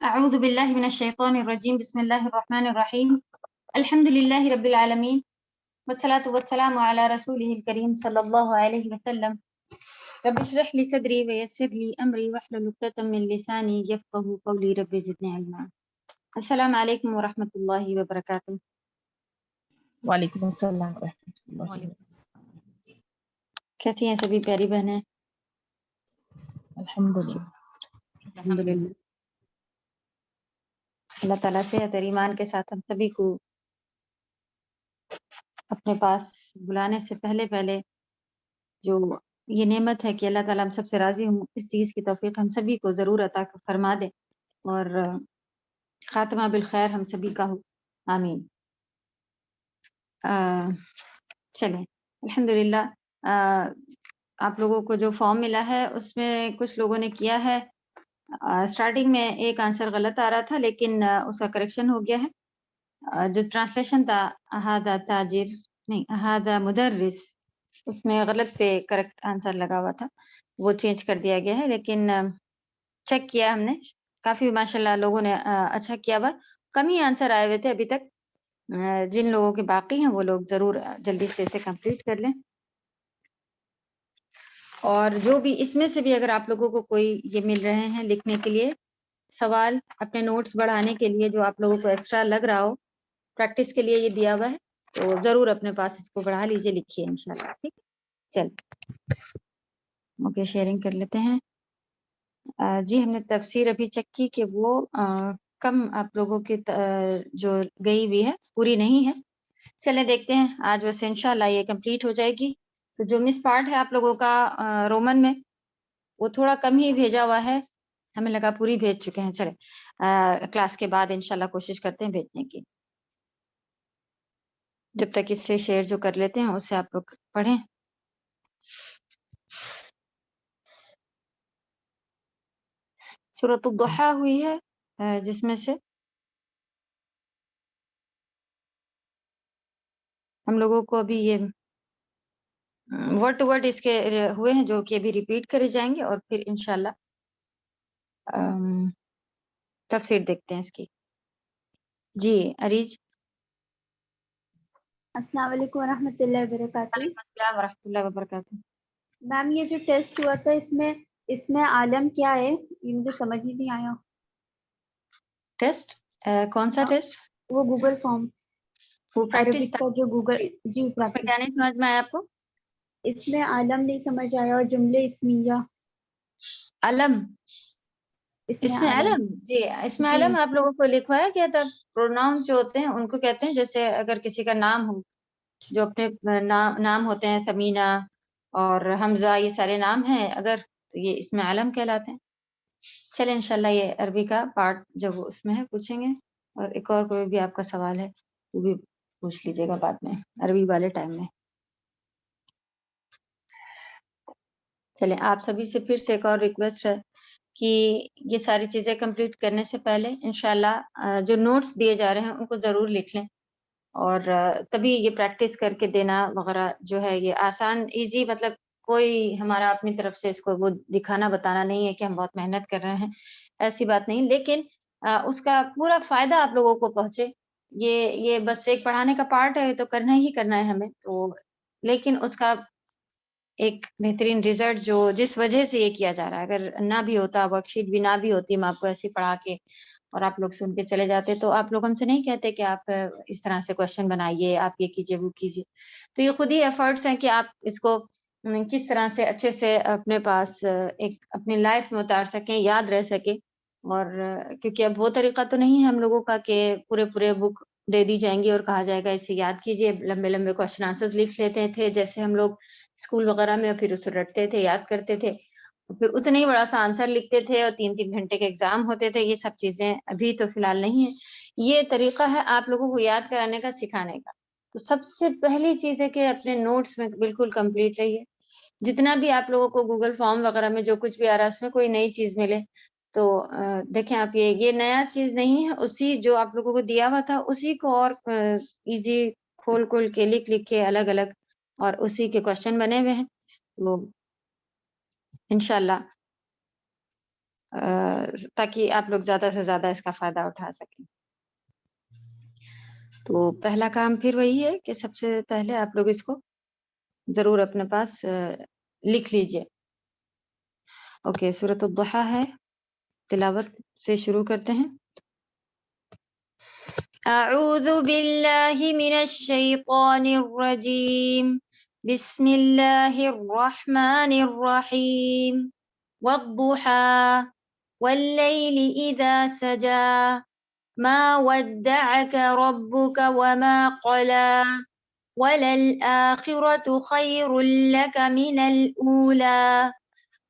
أعوذ بالله من الشيطان الرجيم بسم الله الرحمن الرحيم الحمد لله رب العالمين والصلاة والسلام على رسوله الكريم صلى الله عليه وسلم رب اشرح لي صدري ويسر لي أمري واحلل عقدة من لساني يفقهوا قولي رب زدني علما. السلام عليكم ورحمة الله وبركاته. وعلیکم السلام ورحمۃ اللہ وبرکاتہ۔ کیسی ہیں سبھی پیاری بہنیں؟ الحمد للہ۔ الحمدللہ، اللہ تعالیٰ صحت اور ایمان کے ساتھ ہم سبھی کو اپنے پاس بلانے سے پہلے جو یہ نعمت ہے کہ اللہ تعالیٰ ہم سب سے راضی ہوں، اس چیز کی توفیق ہم سبھی کو ضرور عطا فرما دے اور خاتمہ بالخیر ہم سبھی کا ہو، آمین۔ چلیں الحمدللہ، آپ لوگوں کو جو فارم ملا ہے اس میں کچھ لوگوں نے کیا ہے۔ اسٹارٹنگ میں ایک آنسر غلط آ رہا تھا لیکن اس کا کریکشن ہو گیا ہے۔ جو ٹرانسلیشن تھا احادہ تاجر نہیں احادہ مدرس، اس میں غلط پہ کریکٹ آنسر لگا ہوا تھا، وہ چینج کر دیا گیا ہے۔ لیکن چیک کیا ہم نے، کافی ماشاءاللہ لوگوں نے اچھا کیا ہوا، کم ہی آنسر آئے ہوئے تھے ابھی تک۔ جن لوگوں کے باقی ہیں وہ لوگ ضرور جلدی سے اسے کمپلیٹ کر لیں۔ اور جو بھی اس میں سے بھی اگر آپ لوگوں کو کوئی یہ مل رہے ہیں لکھنے کے لیے سوال، اپنے نوٹس بڑھانے کے لیے جو آپ لوگوں کو ایکسٹرا لگ رہا ہو، پریکٹس کے لیے یہ دیا ہوا ہے، تو ضرور اپنے پاس اس کو بڑھا لیجئے، لکھیے انشاءاللہ۔ ٹھیک، چل اوکے، شیئرنگ کر لیتے ہیں۔ جی ہم نے تفسیر ابھی چیک کی کہ وہ کم آپ لوگوں کی جو گئی ہوئی ہے، پوری نہیں ہے۔ چلیں دیکھتے ہیں، آج ویسے انشاءاللہ یہ کمپلیٹ ہو جائے گی۔ تو جو مس پارٹ ہے آپ لوگوں کا رومن میں، وہ تھوڑا کم ہی بھیجا ہوا ہے، ہمیں لگا پوری بھیج چکے ہیں۔ چلیں کلاس کے بعد انشاءاللہ کوشش کرتے ہیں بھیجنے کی۔ جب تک اس سے شیئر جو کر لیتے ہیں اس سے آپ لوگ پڑھیں۔ سورۃ الضحیٰ ہوئی ہے جس میں سے ہم لوگوں کو ابھی یہ ورڈ ٹو ورڈ اس کے ہوئے ہیں جو کہ ابھی ریپیٹ کرے جائیں گے، اور پھر انشاءاللہ تفسیر دیکھتے ہیں اس کی۔ جی اریج۔ السلام علیکم ورحمۃ اللہ وبرکاتہ۔ وعلیکم السلام ورحمۃ اللہ وبرکاتہ۔ میم یہ جو ٹیسٹ ہوا تھا اس میں عالم کیا ہے؟ یہ مجھے سمجھ ہی نہیں آیا۔ ٹیسٹ کون سا ٹیسٹ؟ وہ گوگل فارم وہ پریکٹس عربک کا جو گوگل، جی اس میں کیا پریکٹس، نہیں سمجھ میں آیا آپ کو؟ اس میں عالم نہیں سمجھ آیا، اور جملے اسمیہ علم، اس میں عالم، علم، جی اس میں جی علم آپ لوگوں کو لکھوایا گیا تھا۔ پروناؤنس جو ہوتے ہیں ان کو کہتے ہیں، جیسے اگر کسی کا نام ہو، جو اپنے نام ہوتے ہیں، سمینہ اور حمزہ، یہ سارے نام ہیں اگر، تو یہ اس میں علم کہلاتے ہیں۔ چلیں انشاءاللہ یہ عربی کا پارٹ جب اس میں ہے پوچھیں گے، اور ایک اور کوئی بھی آپ کا سوال ہے وہ بھی پوچھ لیجیے گا بعد میں عربی والے ٹائم میں۔ چلیں آپ سبھی سے پھر سے ایک اور ریکویسٹ ہے کہ یہ ساری چیزیں کمپلیٹ کرنے سے پہلے انشاءاللہ جو نوٹس دیے جا رہے ہیں ان کو ضرور لکھ لیں، اور تبھی یہ پریکٹس کر کے دینا وغیرہ جو ہے یہ آسان ایزی، مطلب کوئی ہمارا اپنی طرف سے اس کو وہ دکھانا بتانا نہیں ہے کہ ہم بہت محنت کر رہے ہیں، ایسی بات نہیں، لیکن اس کا پورا فائدہ آپ لوگوں کو پہنچے۔ یہ بس ایک پڑھانے کا پارٹ ہے تو کرنا ہی کرنا ہے ہمیں، تو لیکن اس کا ایک بہترین رزلٹ جو جس وجہ سے یہ کیا جا رہا ہے، اگر نہ بھی ہوتا، ورک شیٹ بھی نہ بھی ہوتی، میں آپ کو ایسے پڑھا کے اور آپ لوگ سن کے چلے جاتے، تو آپ لوگ ہم سے نہیں کہتے کہ آپ اس طرح سے کوشچن بنائیے، آپ یہ کیجیے وہ کیجیے۔ تو یہ خود ہی ایفرٹس ہیں کہ آپ اس کو کس طرح سے اچھے سے اپنے پاس ایک اپنی لائف میں اتار سکیں، یاد رہ سکے۔ اور کیونکہ اب وہ طریقہ تو نہیں ہے ہم لوگوں کا کہ پورے بک دے دی جائیں گی اور کہا جائے گا اسے یاد کیجیے، لمبے لمبے کوشچن آنسر لکھ لیتے تھے جیسے ہم لوگ اسکول وغیرہ میں، پھر اسے رٹتے تھے، یاد کرتے تھے، پھر اتنا ہی بڑا سا آنسر لکھتے تھے، اور 3 گھنٹے کے ایگزام ہوتے تھے۔ یہ سب چیزیں ابھی تو فی الحال نہیں ہے، یہ طریقہ ہے آپ لوگوں کو یاد کرانے کا، سکھانے کا۔ تو سب سے پہلی چیز ہے کہ اپنے نوٹس میں بالکل کمپلیٹ رہیے۔ جتنا بھی آپ لوگوں کو گوگل فارم وغیرہ میں جو کچھ بھی آ رہا ہے اس میں کوئی نئی چیز ملے تو دیکھیں آپ، یہ نیا چیز نہیں ہے، اسی جو آپ لوگوں کو دیا ہوا تھا اسی کو اور ایزی کھول کے لکھ کے الگ الگ، اور اسی کے کوشچن بنے ہوئے ہیں، تو انشاءاللہ تاکہ آپ لوگ زیادہ سے زیادہ اس کا فائدہ اٹھا سکیں. تو پہلا کام پھر وہی ہے کہ سب سے پہلے آپ لوگ اس کو ضرور اپنے پاس لکھ لیجئے. اوکے، سورۃ الضحیٰ ہے، تلاوت سے شروع کرتے ہیں. اعوذ باللہ من الشیطان الرجیم، بسم اللہ الرحمن الرحیم. والضحى والليل إذا سجى ما ودعك ربك وما قلى وللآخرة خير لك من الأولى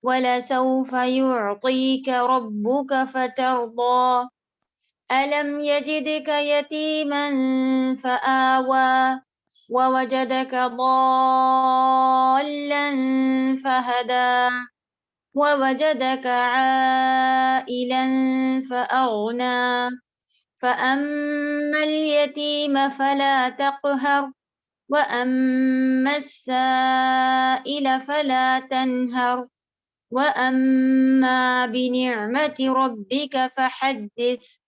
ولسوف يعطيك ربك فترضى ألم يجدك يتيما فآوى ووجدك ضالا فهدى ووجدك عائلا فأغنى فأما اليتيم فلا تقهر وأما السائل فلا تنهر وأما بنعمة ربك فحدث.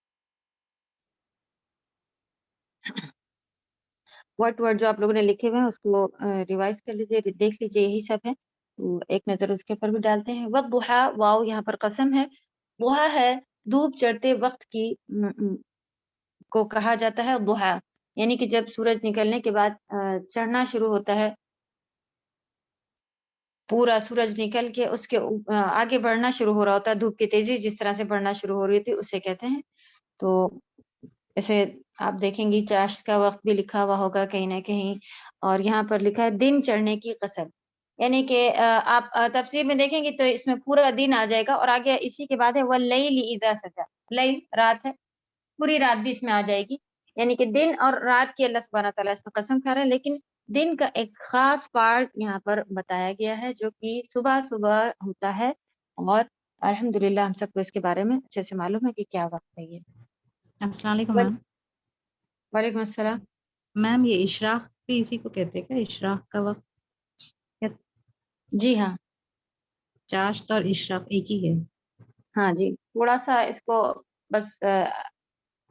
ورڈ جو آپ لوگوں نے لکھے ہوئے ہیں اس کو ریوائز کر لیجیے، دیکھ لیجیے، یہی سب ہے. تو ایک نظر اس کے اوپر بھی ڈالتے ہیں. والضحیٰ، واو یہاں پر قسم ہے. ضحیٰ ہے دھوپ چڑھتے وقت کی کو کہا جاتا ہے ضحیٰ، یعنی کہ جب سورج نکلنے کے بعد چڑھنا شروع ہوتا ہے، پورا سورج نکل کے اس کے آگے بڑھنا شروع ہو رہا ہوتا ہے، دھوپ کی تیزی جس طرح سے بڑھنا شروع ہو رہی تھی اسے کہتے ہیں. تو ایسے آپ دیکھیں گی چاشت کا وقت بھی لکھا ہوا ہوگا کہیں نہ کہیں، اور یہاں پر لکھا ہے دن چڑھنے کی قسم، یعنی کہ آپ تفسیر میں دیکھیں گے تو اس میں پورا دن آ جائے گا، اور آگے اسی کے بعد ہے واللیل اذا سجا، لیل رات ہے، پوری رات بھی اس میں آ جائے گی، یعنی کہ دن اور رات کی اللہ سبحانہ تعالیٰ اس میں قسم کھا رہا ہے. لیکن دن کا ایک خاص پارٹ یہاں پر بتایا گیا ہے جو کہ صبح صبح ہوتا ہے، اور الحمدللہ ہم سب کو اس کے بارے میں اچھے سے معلوم ہے کہ کیا وقت ہے یہ. السلام علیکم میم. وعلیکم السلام. میم یہ اشراق بھی اسی کو کہتے ہیں کیا، اشراق کا وقت؟ جی ہاں، چاشت اور اشراق ایک ہی ہے. ہاں جی، تھوڑا سا اس کو بس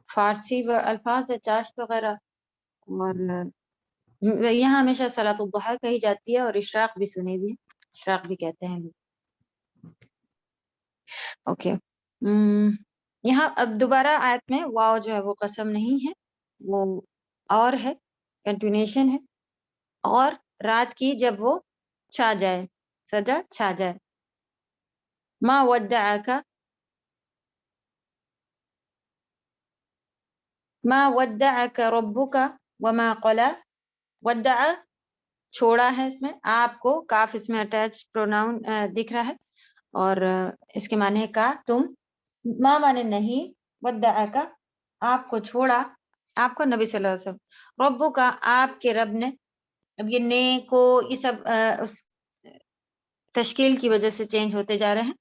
فارسی الفاظ ہے چاشت وغیرہ، اور یہاں ہمیشہ صلاۃ الضحیٰ کہی جاتی ہے، اور اشراق بھی سنی بھی ہے، اشراق بھی کہتے ہیں. اوکے، یہاں اب دوبارہ آیت میں واو جو ہے وہ قسم نہیں ہے، وہ اور ہے، کنٹینیوشن ہے. اور رات کی جب وہ چھا جائے، سجا چھا جائے. ما ودعک، ما ودعک ربک وما قلی. ودع چھوڑا ہے، اس میں آپ کو کاف اس میں اٹیچ پروناؤن دکھ رہا ہے، اور اس کے معنی ہے کا تم، ما معنی نہیں، ودعک آپ کو چھوڑا، آپ کو نبی صلی اللہ علیہ وسلم، ربو کا آپ کے رب نے. اب یہ نے کو یہ سب اس تشکیل کی وجہ سے چینج ہوتے جا رہے ہیں،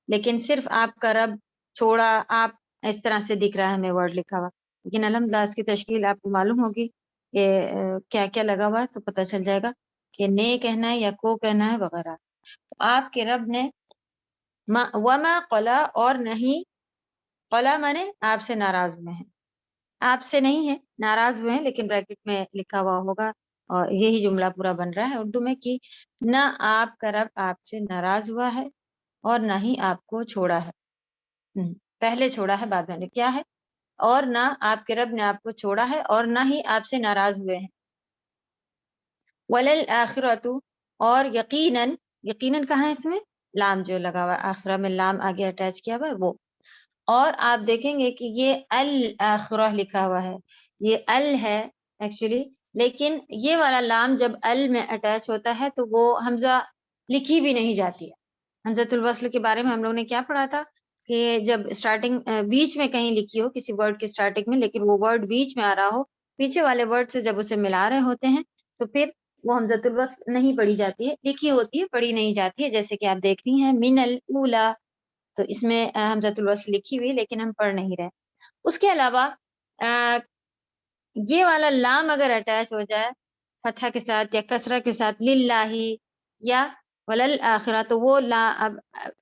لیکن صرف آپ کا رب چھوڑا، آپ اس طرح سے دکھ رہا ہے ہمیں ورڈ لکھا ہوا، لیکن الحمدللہ اس کی تشکیل آپ کو معلوم ہوگی کہ کیا کیا لگا ہوا ہے، تو پتہ چل جائے گا کہ نے کہنا ہے یا کو کہنا ہے وغیرہ. آپ کے رب نے وما قلا، اور نہیں، قلا مانے آپ سے ناراض ہوئے ہیں، آپ سے نہیں ہے، ناراض ہوئے ہیں، لیکن بریکٹ میں لکھا ہوا ہوگا، اور یہی جملہ پورا بن رہا ہے اردو میں کہ نہ آپ کا رب آپ سے ناراض ہوا ہے اور نہ ہی آپ کو چھوڑا ہے. پہلے چھوڑا ہے، بعد میں کیا ہے، اور نہ آپ کے رب نے آپ کو چھوڑا ہے اور نہ ہی آپ سے ناراض ہوئے ہیں. وللآخرۃ، اور یقیناً، یقیناً کہاں ہے اس میں لام جو لگا ہوا، آخرہ میں لام آگے اٹیچ کیا ہوا ہے وہ. اور آپ دیکھیں گے کہ یہ الآخرہ لکھا ہوا ہے، یہ ال ہے ایکچولی، لیکن یہ والا لام جب ال میں اٹیچ ہوتا ہے تو وہ حمزہ لکھی بھی نہیں جاتی ہے. حمزۃ الوصل کے بارے میں ہم لوگوں نے کیا پڑھا تھا کہ جب اسٹارٹنگ بیچ میں کہیں لکھی ہو کسی ورڈ کی اسٹارٹنگ میں، لیکن وہ ورڈ بیچ میں آ رہا ہو، پیچھے والے ورڈ سے جب اسے ملا رہے ہوتے ہیں تو پھر وہ حمزۃ الوصل نہیں پڑھی جاتی ہے، لکھی ہوتی ہے، پڑھی نہیں جاتی ہے. جیسے کہ آپ دیکھ رہی ہیں من الاولی، تو اس میں حمزۃ الوصل لکھی ہوئی لیکن ہم پڑھ نہیں رہے. اس کے علاوہ یہ والا لام اگر اٹیچ ہو جائے فتحہ کے ساتھ یا کسرہ کے ساتھ، للہ یا ولل آخرہ، تو وہ لا اب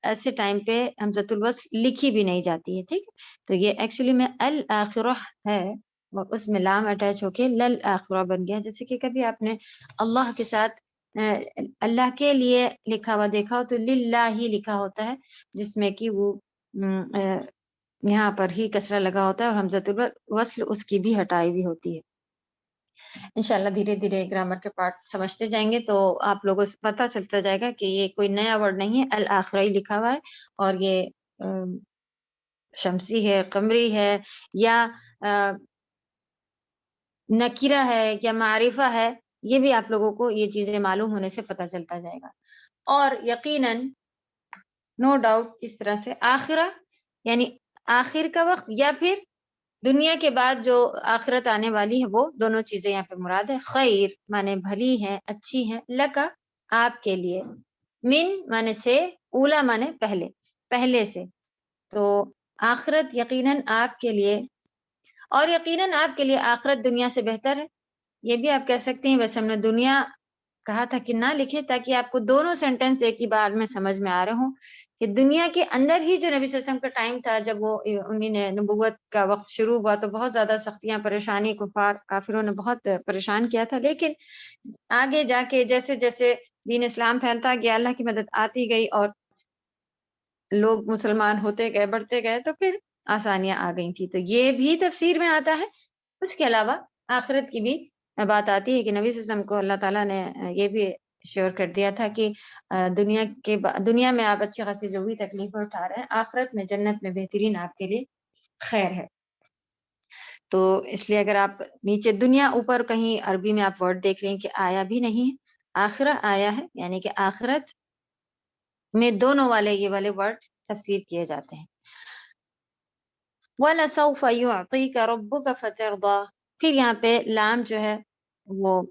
ایسے ٹائم پہ حمزۃ الوصل لکھی بھی نہیں جاتی ہے، ٹھیک ہے، تو یہ ایکچولی میں الآخرہ ہے اور اس میں لام اٹیچ ہو کے لل آخرہ بن گیا. جیسے کہ کبھی آپ نے اللہ کے ساتھ اللہ کے لیے لکھا ہوا دیکھا ہو تو للہ ہی لکھا ہوتا ہے، جس میں کہ وہ یہاں پر ہی کسرہ لگا ہوتا ہے اور حمزۃ الوصل اس کی بھی ہٹائی ہوئی ہوتی ہے. انشاءاللہ دھیرے دھیرے گرامر کے پارٹ سمجھتے جائیں گے تو آپ لوگوں سے پتہ چلتا جائے گا کہ یہ کوئی نیا ورڈ نہیں ہے، الآخرہ ہی لکھا ہوا ہے، اور یہ شمسی ہے، قمری ہے، یا نکیرہ ہے یا معرفہ ہے، یہ بھی آپ لوگوں کو یہ چیزیں معلوم ہونے سے پتہ چلتا جائے گا. اور یقیناً نو ڈاؤٹ اس طرح سے آخرہ یعنی آخر کا وقت یا پھر دنیا کے بعد جو آخرت آنے والی ہے، وہ دونوں چیزیں یہاں پہ مراد ہے. خیر مانے بھلی ہے، اچھی ہے، لکا آپ کے لیے، من مانے سے، اولا مانے پہلے، پہلے سے، تو آخرت یقیناً آپ کے لیے، اور یقیناً آپ کے لیے آخرت دنیا سے بہتر ہے. یہ بھی آپ کہہ سکتے ہیں، ویسے ہم نے دنیا کہا تھا کہ نہ لکھیں تاکہ آپ کو دونوں سینٹنس ایک ہی بار میں سمجھ میں آ رہے ہوں کہ دنیا کے اندر ہی جو نبی صلی اللہ علیہ وسلم کا ٹائم تھا، جب وہ انہیں نے نبوت کا وقت شروع ہوا تو بہت زیادہ سختیاں، پریشانی، کافروں نے بہت پریشان کیا تھا، لیکن آگے جا کے جیسے جیسے دین اسلام پھیلتا گیا، اللہ کی مدد آتی گئی اور لوگ مسلمان ہوتے گئے، بڑھتے گئے، تو پھر آسانیاں آ گئی تھی. تو یہ بھی تفسیر میں آتا ہے. اس کے علاوہ آخرت کی بھی بات آتی ہے کہ نبی صلی اللہ علیہ وسلم کو اللہ تعالیٰ نے یہ بھی شیور کر دیا تھا کہ دنیا میں آپ اچھی خاصی ضروری تکلیفیں اٹھا رہے ہیں، آخرت میں جنت میں بہترین آپ کے لیے خیر ہے. تو اس لیے اگر آپ نیچے دنیا، اوپر کہیں عربی میں آپ ورڈ دیکھ رہے ہیں کہ آیا بھی نہیں ہے، آخرہ آیا ہے، یعنی کہ آخرت میں دونوں والے یہ والے ورڈ تفسیر کیے جاتے ہیں. وَلَسَوْفَ يُعْطِيكَ رَبُّكَ فَتَرْضَىٰ، پھر یہاں پہ لام جو ہے وہ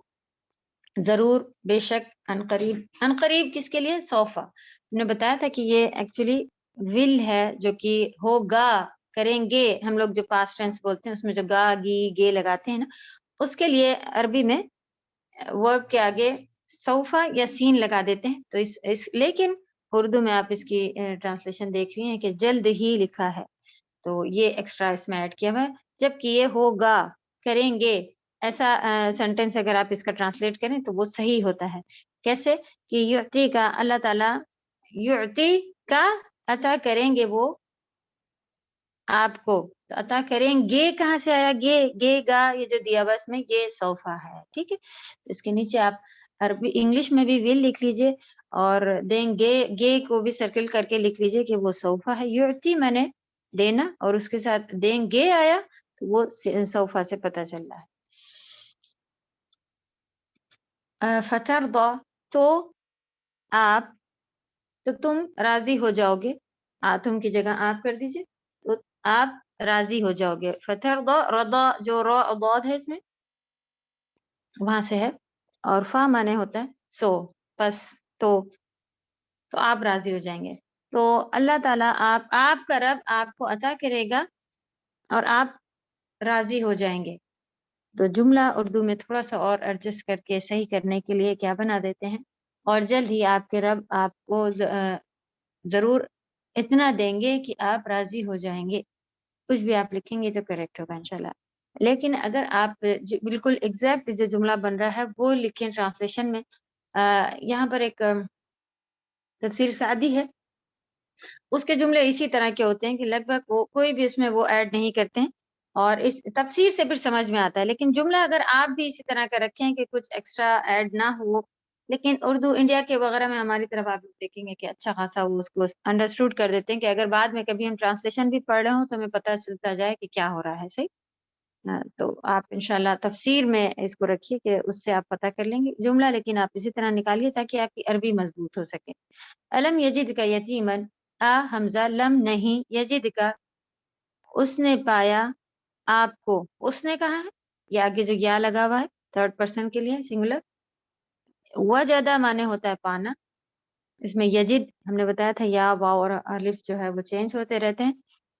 ضرور، بے شک، ان قریب کس کے لیے؟ سوفا. ہم نے بتایا تھا کہ یہ ایکچولی ول ہے، جو کہ ہوگا، کریں گے. ہم لوگ جو پاسٹ ٹینس بولتے ہیں اس میں جو گا، گی، گے لگاتے ہیں نا، اس کے لیے عربی میں ورب کے آگے سوفا یا سین لگا دیتے ہیں. تو لیکن اردو میں آپ اس کی ٹرانسلیشن دیکھ رہی ہیں کہ جلد ہی لکھا ہے، تو یہ ایکسٹرا اس میں ایڈ کیا ہوا ہے. جبکہ یہ ہوگا، کریں گے، ایسا سینٹینس اگر آپ اس کا ٹرانسلیٹ کریں تو وہ صحیح ہوتا ہے. کیسے کہ یعطی کا، اللہ تعالیٰ یعطی کا عطا کریں گے وہ آپ کو. تو عطا کریں گے کہاں سے آیا؟ گے گا، یہ جو دیا ہوا اس میں یہ صوفہ ہے، ٹھیک ہے. اس کے نیچے آپ عربی انگلش میں بھی ول لکھ لیجئے اور دیں گے کو بھی سرکل کر کے لکھ لیجئے کہ وہ صوفہ ہے. یعطی میں نے دینا اور اس کے ساتھ دیں گے آیا تو وہ صوفہ سے پتہ چل رہا ہے. فترضا، تو آپ، تو تم راضی ہو جاؤ گے. تم کی جگہ آپ کر دیجئے تو آپ راضی ہو جاؤ گے. فترضا، رضا جو را ضاد ہے اس میں وہاں سے ہے، اور فا مانے ہوتا ہے سو، پس، تو آپ راضی ہو جائیں گے. تو اللہ تعالیٰ آپ کا رب آپ کو عطا کرے گا اور آپ راضی ہو جائیں گے. تو جملہ اردو میں تھوڑا سا اور ایڈجسٹ کر کے صحیح کرنے کے لیے کیا بنا دیتے ہیں، اور جلد ہی آپ کے رب آپ کو ضرور اتنا دیں گے کہ آپ راضی ہو جائیں گے. کچھ بھی آپ لکھیں گے تو کریکٹ ہوگا انشاءاللہ. لیکن اگر آپ بالکل ایگزیکٹ جو جملہ بن رہا ہے وہ لکھیں ٹرانسلیشن میں، یہاں پر ایک تفسیر سعدی ہے، اس کے جملے اسی طرح کے ہوتے ہیں کہ لگ بھگ وہ کوئی بھی اس میں وہ ایڈ نہیں کرتے ہیں، اور اس تفسیر سے پھر سمجھ میں آتا ہے. لیکن جملہ اگر آپ بھی اسی طرح کا رکھیں کہ کچھ ایکسٹرا ایڈ نہ ہو، لیکن اردو انڈیا کے وغیرہ میں ہماری طرف آپ دیکھیں گے کہ اچھا خاصا وہ اس کو انڈرسٹوڈ کر دیتے ہیں کہ اگر بعد میں کبھی ہم ٹرانسلیشن بھی پڑھ رہے ہوں تو ہمیں پتہ چلتا جائے کہ کیا ہو رہا ہے. صحیح، تو آپ انشاءاللہ تفسیر میں اس کو رکھیے کہ اس سے آپ پتہ کر لیں گے جملہ، لیکن آپ اسی طرح نکالیے تاکہ آپ کی عربی مضبوط ہو سکے. الم یجد کا یتیمن، حمزہ لم نہیں، یجد کا اس نے پایا آپ کو. اس نے کہا ہے، یہ آگے جو یا لگا ہوا ہے تھرڈ پرسن کے لیے سنگولر. وجدہ مانے ہوتا ہے پانا. اس میں یجد ہم نے بتایا تھا یا واو اور الف جو ہے وہ چینج ہوتے رہتے ہیں.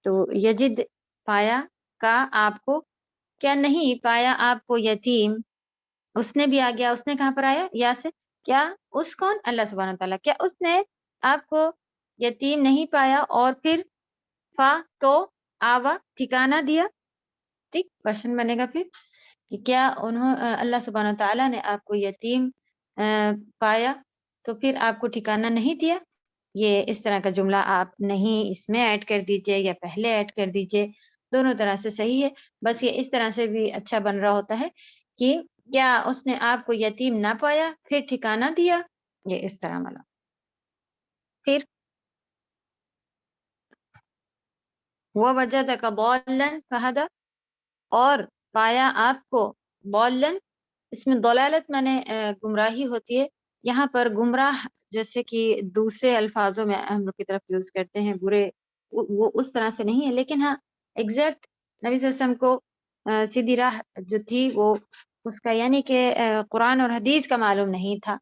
تو یجد پایا کا آپ کو، کیا نہیں پایا آپ کو یتیم. اس نے بھی آ گیا، اس نے کہاں پر آیا؟ یا سے. کیا اس کون؟ اللہ سبحانہ تعالیٰ. کیا اس نے آپ کو یتیم نہیں پایا اور پھر فا تو آوا ٹھکانہ دیا؟ ٹھیک کوشچن بنے گا پھر کہ کیا اللہ سبحانہ تعالیٰ نے آپ کو یتیم پایا تو پھر آپ کو ٹھکانہ نہیں دیا؟ یہ اس طرح کا جملہ آپ نہیں اس میں ایڈ کر دیجئے یا پہلے ایڈ کر دیجئے، دونوں طرح سے صحیح ہے. بس یہ اس طرح سے بھی اچھا بن رہا ہوتا ہے کہ کیا اس نے آپ کو یتیم نہ پایا پھر ٹھکانہ دیا، یہ اس طرح والا. پھر وَوَجَدَكَ ضَالًّا فَهَدَى، اور پایا آپ کو ضالًا، اس میں ضلالت مانے گمراہی ہوتی ہے. یہاں پر گمراہ جیسے کہ دوسرے الفاظوں میں ہم لوگ کی طرف یوز کرتے ہیں برے، وہ اس طرح سے نہیں ہے، لیکن ہاں ایگزیکٹ نبی صلی اللہ علیہ وسلم کو سیدھی راہ جو تھی وہ اس کا یعنی کہ قرآن اور حدیث کا معلوم نہیں تھا،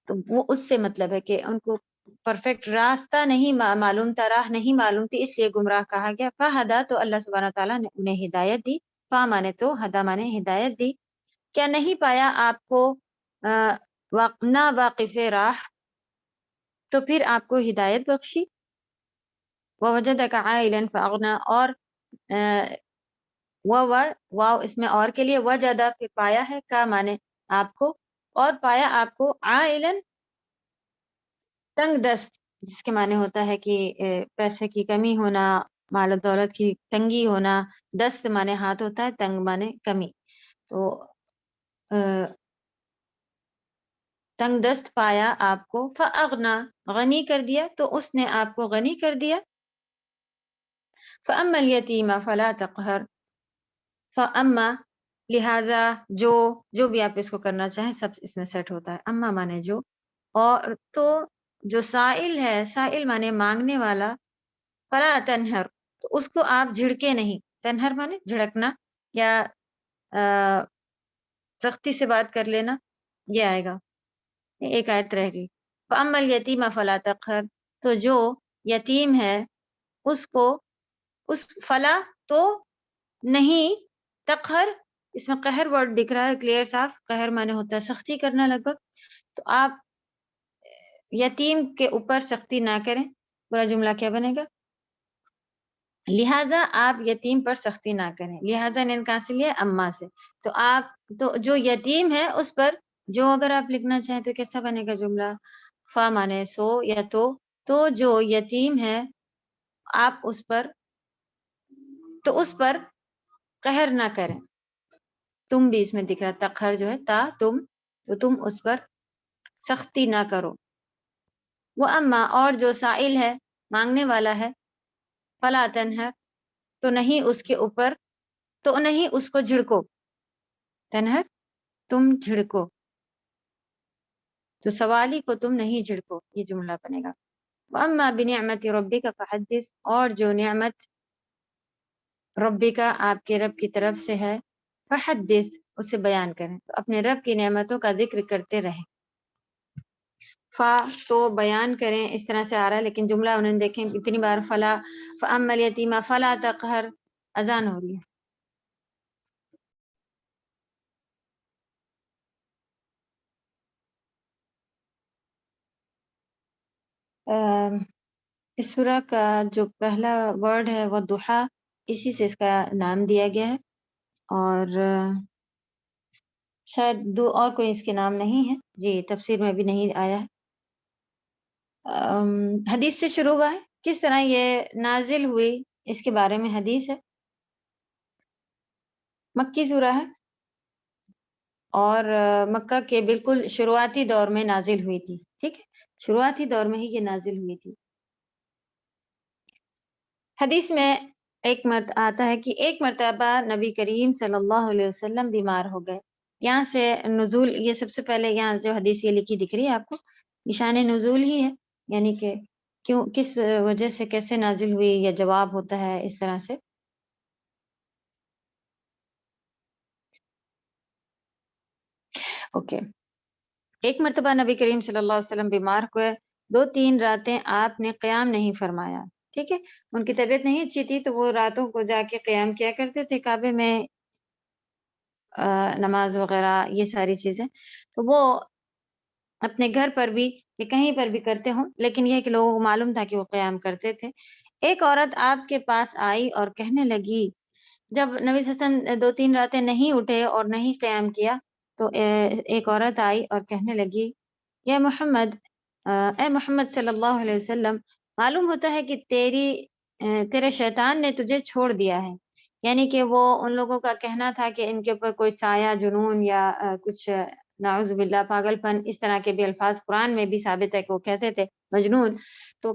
تو وہ اس سے مطلب ہے کہ ان کو پرفیکٹ راستہ نہیں معلوم تھا، راہ نہیں معلوم تھی، اس لیے گمراہ کہا گیا. فہدا، تو اللہ سبحانہ تعالیٰ نے انہیں ہدایت دی. فا مانے تو، ہدا مانے ہدایت دی. کیا نہیں پایا آپ کو نا واقف راہ تو پھر آپ کو ہدایت بخشی. وَوَجَدَكَ عَائِلًا فَأَغْنَى، اور واو اس میں اور کے لیے، وجدہ پھر پایا ہے، کا مانے آپ کو، اور پایا آپ کو عائلن تنگ دست، جس کے معنی ہوتا ہے کہ پیسے کی کمی ہونا، مال و دولت کی تنگی ہونا. دست مانے ہاتھ ہوتا ہے، تنگ مانے کمی. تو تنگ دست پایا آپ کو، فاغنا غنی کر دیا، تو اس نے آپ کو غنی کر دیا. فاما الیتیم فلا تقہر، فاما لہذا جو بھی آپ اس کو کرنا چاہیں سب اس میں سیٹ ہوتا ہے. اما مانے جو، اور تو جو سائل ہے، سائل مانے مانگنے والا، فلا تنہر، تو اس کو آپ جھڑکے نہیں. تنہر مانے جھڑکنا یا سختی سے بات کر لینا، یہ آئے گا. ایک آیت رہ گئی. فاما الیتیم فلا تقہر، تو جو یتیم ہے اس کو، اس فلا تو نہیں، تقہر اس میں قہر ورڈ دکھ رہا ہے کلیئر صاف. قہر مانے ہوتا ہے سختی کرنا لگ بھگ، تو آپ یتیم کے اوپر سختی نہ کریں. پورا جملہ کیا بنے گا؟ لہٰذا آپ یتیم پر سختی نہ کریں. لہٰذا نے کہاں سے لیا؟ اما سے. تو آپ تو جو یتیم ہے اس پر جو اگر آپ لکھنا چاہیں تو کیسا بنے گا جملہ؟ فا مانے سو یا تو جو یتیم ہے آپ اس پر، تو اس پر قہر نہ کریں. تم بھی اس میں دکھ رہا، تقہر جو ہے تا تم، تو تم اس پر سختی نہ کرو. وہ اما، اور جو سائل ہے مانگنے والا ہے، فلا تنہر، تو نہیں اس کے اوپر، تو نہیں اس کو جھڑکو. تنہر تم جھڑکو، تو سوالی کو تم نہیں جھڑکو، یہ جملہ بنے گا. وَأَمَّا بِنِعْمَةِ رَبِّكَ فَحَدِّثْ، اور جو نعمت ربی کا آپ کے رب کی طرف سے ہے، فحدث اسے بیان کریں، تو اپنے رب کی نعمتوں کا ذکر کرتے رہیں. فا تو بیان کریں، اس طرح سے آ رہا ہے، لیکن جملہ انہوں نے دیکھیں اتنی بار فلا، فَأَمَّا الْيَتِيمَ فَلَا تَقْهَرْ. اذان ہو رہی ہے. اس سورہ کا جو پہلا ورڈ ہے وہ دحا، اسی سے اس کا نام دیا گیا ہے، اور شاید اور کوئی اس کے نام نہیں ہے. جی تفسیر میں بھی نہیں آیا ہے. حدیث سے شروع ہوا ہے. کس طرح یہ نازل ہوئی اس کے بارے میں حدیث ہے. مکی سورہ ہے، اور مکہ کے بالکل شروعاتی دور میں نازل ہوئی تھی. ٹھیک ہے، شروعاتی دور میں ہی یہ نازل ہوئی تھی. حدیث میں ایک آتا ہے کہ ایک مرتبہ نبی کریم صلی اللہ علیہ وسلم بیمار ہو گئے. یہاں سے نزول، یہ سب سے پہلے یہاں جو حدیث یہ لکھی دکھ رہی ہے آپ کو، نشان نزول ہی ہے، یعنی کہ کیوں، کس وجہ سے، کیسے نازل ہوئی، یا جواب ہوتا ہے اس طرح سے. اوکے. ایک مرتبہ نبی کریم صلی اللہ علیہ وسلم بیمار ہوئے. 2-3 راتیں آپ نے قیام نہیں فرمایا. ٹھیک ہے، ان کی طبیعت نہیں اچھی تھی، تو وہ راتوں کو جا کے قیام کیا کرتے تھے کعبے میں، نماز وغیرہ یہ ساری چیزیں. تو وہ اپنے گھر پر بھی کہ کہیں پر بھی کرتے ہوں، لیکن یہ کہ لوگوں کو معلوم تھا کہ وہ قیام کرتے تھے۔ ایک عورت آپ کے پاس آئی اور کہنے لگی، جب نبی صلی اللہ علیہ وسلم 2-3 راتیں نہیں اٹھے اور نہیں قیام کیا تو ایک عورت آئی اور کہنے لگی، یا محمد، اے محمد صلی اللہ علیہ وسلم، معلوم ہوتا ہے کہ تیرے شیطان نے تجھے چھوڑ دیا ہے۔ یعنی کہ وہ ان لوگوں کا کہنا تھا کہ ان کے اوپر کوئی سایہ، جنون یا کچھ نعوذ باللہ پاگل پن، اس طرح کے بھی الفاظ قرآن میں بھی ثابت ہے کہ وہ کہتے تھے مجنون۔ تو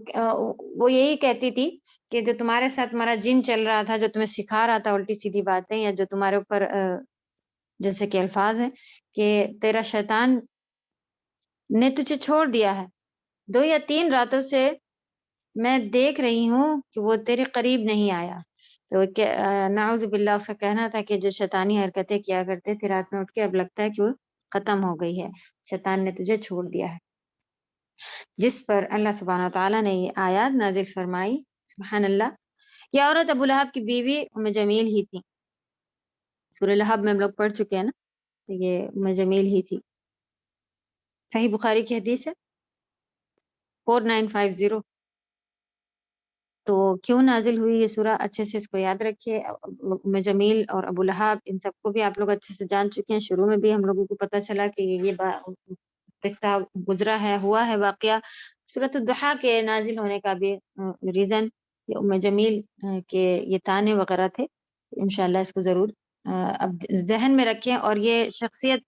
وہ یہی کہتی تھی کہ جو تمہارے ساتھ تمہارا جن چل رہا تھا، جو تمہیں سکھا رہا تھا الٹی سیدھی باتیں، یا جو تمہارے اوپر جیسے کہ الفاظ ہیں کہ تیرا شیطان نے تجھے چھوڑ دیا ہے، 2 یا 3 راتوں سے میں دیکھ رہی ہوں کہ وہ تیرے قریب نہیں آیا۔ تو نعوذ باللہ اس کا کہنا تھا کہ جو شیطانی حرکتیں کیا کرتے تھے رات میں اٹھ کے، اب لگتا ہے کہ وہ ختم ہو گئی ہے، شیطان نے تجھے چھوڑ دیا ہے۔ جس پر اللہ سبحانہ وتعالیٰ نے یہ آیات نازل فرمائی، سبحان اللہ۔ یہ عورت ابو لہب کی بیوی ام جمیل ہی تھی، سورہ لہب میں ہم لوگ پڑھ چکے ہیں نا، تو یہ ام جمیل ہی تھی۔ صحیح بخاری کی حدیث ہے 4950۔ تو کیوں نازل ہوئی یہ سورہ، اچھے سے اس کو یاد رکھیے۔ ام جمیل اور ابو لہب ان سب کو بھی آپ لوگ اچھے سے جان چکے ہیں۔ شروع میں بھی ہم لوگوں کو پتہ چلا کہ یہ قصہ گزرا ہے، ہوا ہے واقعہ۔ سورۃ الضحیٰ کے نازل ہونے کا بھی ریزن یہ ام جمیل کے یہ تانے وغیرہ تھے۔ انشاءاللہ اس کو ضرور اب ذہن میں رکھیں، اور یہ شخصیت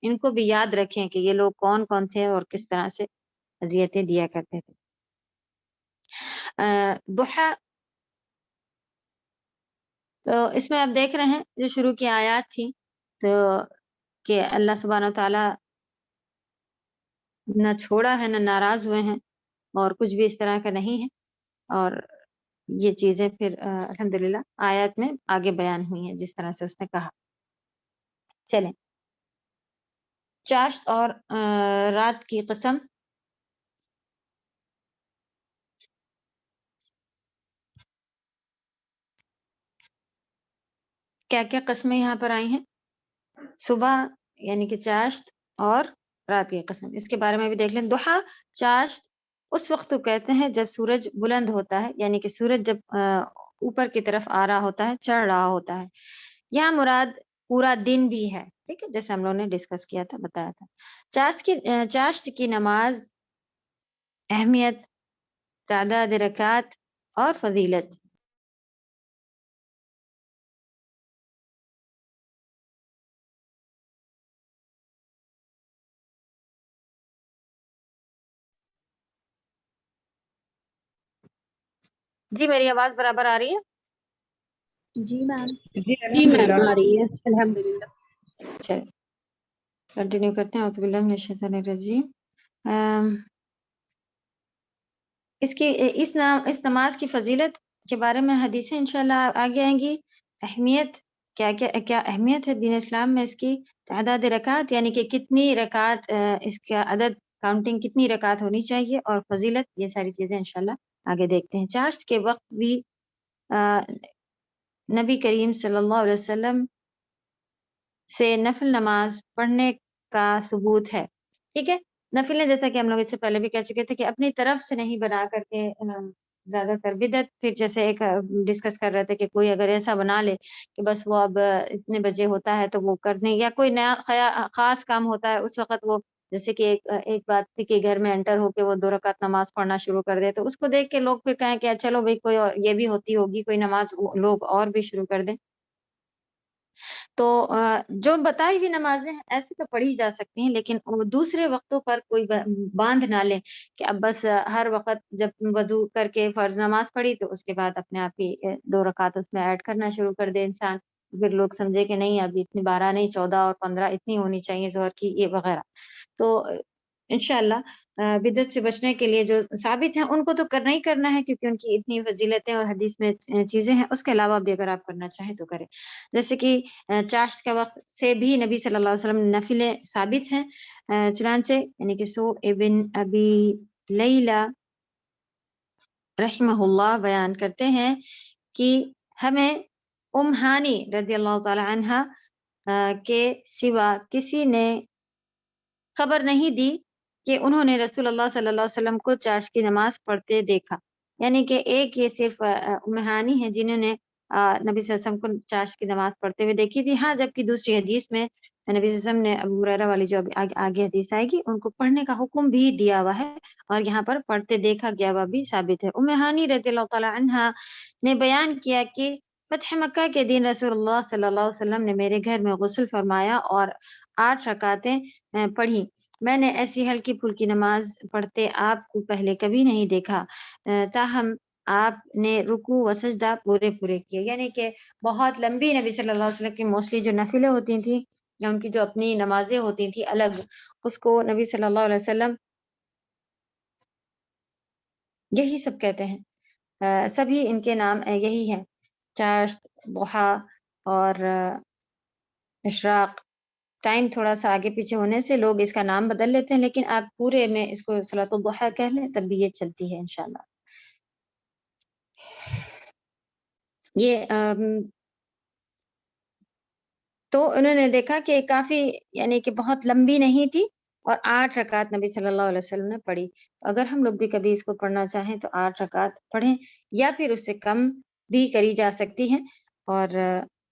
ان کو بھی یاد رکھیں کہ یہ لوگ کون کون تھے اور کس طرح سے اذیتیں دیا کرتے تھے۔ ضحیٰ، تو اس میں آپ دیکھ رہے ہیں جو شروع کی آیات تھی، تو کہ اللہ سبحانہ وتعالیٰ نہ چھوڑا ہے، نہ ناراض ہوئے ہیں، اور کچھ بھی اس طرح کا نہیں ہے۔ اور یہ چیزیں پھر الحمدللہ آیات میں آگے بیان ہوئی ہیں جس طرح سے اس نے کہا۔ چلیں، چاشت اور رات کی قسم۔ کیا کیا قسمیں یہاں پر آئی ہیں؟ صبح یعنی کہ چاشت اور رات کی قسم، اس کے بارے میں بھی دیکھ لیں۔ ضحیٰ، چاشت اس وقت کو کہتے ہیں جب سورج بلند ہوتا ہے، یعنی کہ سورج جب اوپر کی طرف آ رہا ہوتا ہے، چڑھ رہا ہوتا ہے۔ یہاں مراد پورا دن بھی ہے، ٹھیک ہے، جیسے ہم لوگوں نے ڈسکس کیا تھا، بتایا تھا۔ چاشت کی نماز، اہمیت، تعداد رکعات اور فضیلت۔ جی میری آواز برابر آ رہی ہے؟ جی میم۔ جی میم آ رہی ہے الحمدللہ۔ چلیں کنٹینیو کرتے ہیں۔ اعوذ باللہ من الشیطان الرجیم۔ اس نماز کی فضیلت کے بارے میں حدیثیں انشاءاللہ آگے آئیں گی۔ اہمیت، کیا اہمیت ہے دین اسلام میں اس کی۔ تعداد رکعات یعنی کہ کتنی رکعات، اس کا عدد، کاؤنٹنگ کتنی رکعات ہونی چاہیے، اور فضیلت، یہ ساری چیزیں انشاءاللہ آگے دیکھتے ہیں۔ چاشت کے وقت بھی نبی کریم صلی اللہ علیہ وسلم سے نفل نماز پڑھنے کا ثبوت ہے، ٹھیک ہے۔ نفلیں جیسا کہ ہم لوگ اس سے پہلے بھی کہہ چکے تھے کہ اپنی طرف سے نہیں بنا کر کے، زیادہ تر بدعت، پھر جیسے ایک ڈسکس کر رہے تھے کہ کوئی اگر ایسا بنا لے کہ بس وہ اب اتنے بجے ہوتا ہے تو وہ کرنے، یا کوئی نیا خاص کام ہوتا ہے اس وقت وہ، جیسے کہ ایک بات تھی کہ گھر میں انٹر ہو کے وہ 2 رکعت نماز پڑھنا شروع کر دے، تو اس کو دیکھ کے لوگ پھر کہیں کہ چلو بھائی کوئی اور یہ بھی ہوتی ہوگی کوئی نماز، لوگ اور بھی شروع کر دیں۔ تو جو بتائی ہوئی نمازیں ایسے تو پڑھی جا سکتی ہیں، لیکن دوسرے وقتوں پر کوئی باندھ نہ لیں کہ اب بس ہر وقت جب وضو کر کے فرض نماز پڑھی تو اس کے بعد اپنے آپ ہی 2 رکعت اس میں ایڈ کرنا شروع کر دے انسان، پھر لوگ سمجھے کہ نہیں ابھی اتنی 12 نہیں 14 اور 15 اتنی ہونی چاہیے ظہر کی، یہ وغیرہ۔ تو انشاءاللہ بدعت سے بچنے کے لیے جو ثابت ہیں ان کو تو کرنا ہی کرنا ہے، کیونکہ ان کی اتنی فضیلتیں اور حدیث میں چیزیں ہیں۔ اس کے علاوہ بھی اگر آپ کرنا چاہیں تو کریں، جیسے کہ چاشت کا وقت سے بھی نبی صلی اللہ علیہ وسلم نفلیں ثابت ہیں۔ چنانچہ یعنی کہ سو ابن ابی لیلہ رحمہ اللہ بیان کرتے ہیں کہ ہمیں ام ہانی رضی اللہ تعالی عنہ کے سوا کسی نے خبر نہیں دی کہ انہوں نے رسول اللہ صلی اللہ علیہ وسلم کو چاشت کی نماز پڑھتے دیکھا، یعنی کہ ایک یہ صرف ام ہانی ہے جنہوں نے نبی صلی اللہ علیہ وسلم کو چاشت کی نماز پڑھتے ہوئے دیکھی تھی. ہاں، جبکہ دوسری حدیث میں نبی صلی اللہ علیہ وسلم نے ابو ہریرہ والی جو آگے حدیث آئے گی ان کو پڑھنے کا حکم بھی دیا ہوا ہے، اور یہاں پر پڑھتے دیکھا گیا ہوا بھی ثابت ہے. ام ہانی رضی اللہ تعالی عنہا نے بیان کیا کہ فتح مکہ کے دن رسول اللہ صلی اللہ علیہ وسلم نے میرے گھر میں غسل فرمایا اور 8 رکعتیں پڑھی. میں نے ایسی ہلکی پھلکی نماز پڑھتے آپ کو پہلے کبھی نہیں دیکھا، تاہم آپ نے رکوع و سجدہ پورے کیے. یعنی کہ بہت لمبی نبی صلی اللہ علیہ وسلم کی موسٹلی جو نفلیں ہوتی تھیں یا ان کی جو اپنی نمازیں ہوتی تھیں الگ، اس کو نبی صلی اللہ علیہ وسلم یہی سب کہتے ہیں، سبھی ان کے نام یہی ہیں، چاشت، ضحیٰ اور اشراق. ٹائم تھوڑا سا آگے پیچھے ہونے سے لوگ اس کا نام بدل لیتے ہیں، لیکن آپ پورے میں اس کو صلاۃ الضحیٰ کہہ لیں تب بھی یہ چلتی ہے انشاءاللہ. یہ تو انہوں نے دیکھا کہ کافی یعنی کہ بہت لمبی نہیں تھی اور 8 رکعت نبی صلی اللہ علیہ وسلم نے پڑھی. اگر ہم لوگ بھی کبھی اس کو پڑھنا چاہیں تو 8 رکعت پڑھیں، یا پھر اس سے کم بھی کری جا سکتی ہیں، اور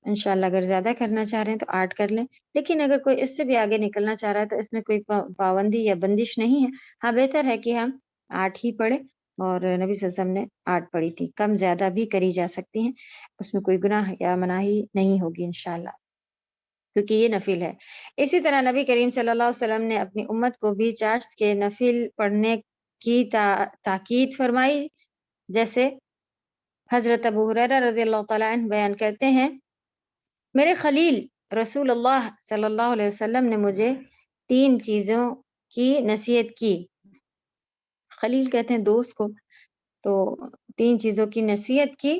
انشاءاللہ اگر زیادہ کرنا چاہ رہے ہیں تو 8 کر لیں. لیکن اگر کوئی اس سے بھی آگے نکلنا چاہ رہا ہے تو اس میں کوئی پابندی یا بندش نہیں ہے. ہاں، بہتر ہے کہ ہم 8 ہی پڑھیں، اور نبی صلی اللہ علیہ وسلم نے 8 پڑھی تھی. کم زیادہ بھی کری جا سکتی ہیں، اس میں کوئی گناہ یا مناہی نہیں ہوگی انشاءاللہ، کیونکہ یہ نفل ہے. اسی طرح نبی کریم صلی اللہ علیہ وسلم نے اپنی امت کو بھی چاشت کے نفل پڑھنے کی تاکید فرمائی. جیسے حضرت ابو ہریرہ رضی اللہ تعالیٰ عنہ بیان کرتے ہیں، میرے خلیل رسول اللہ صلی اللہ علیہ وسلم نے مجھے 3 چیزوں کی نصیحت کی. خلیل کہتے ہیں دوست کو، تو 3 چیزوں کی نصیحت کی.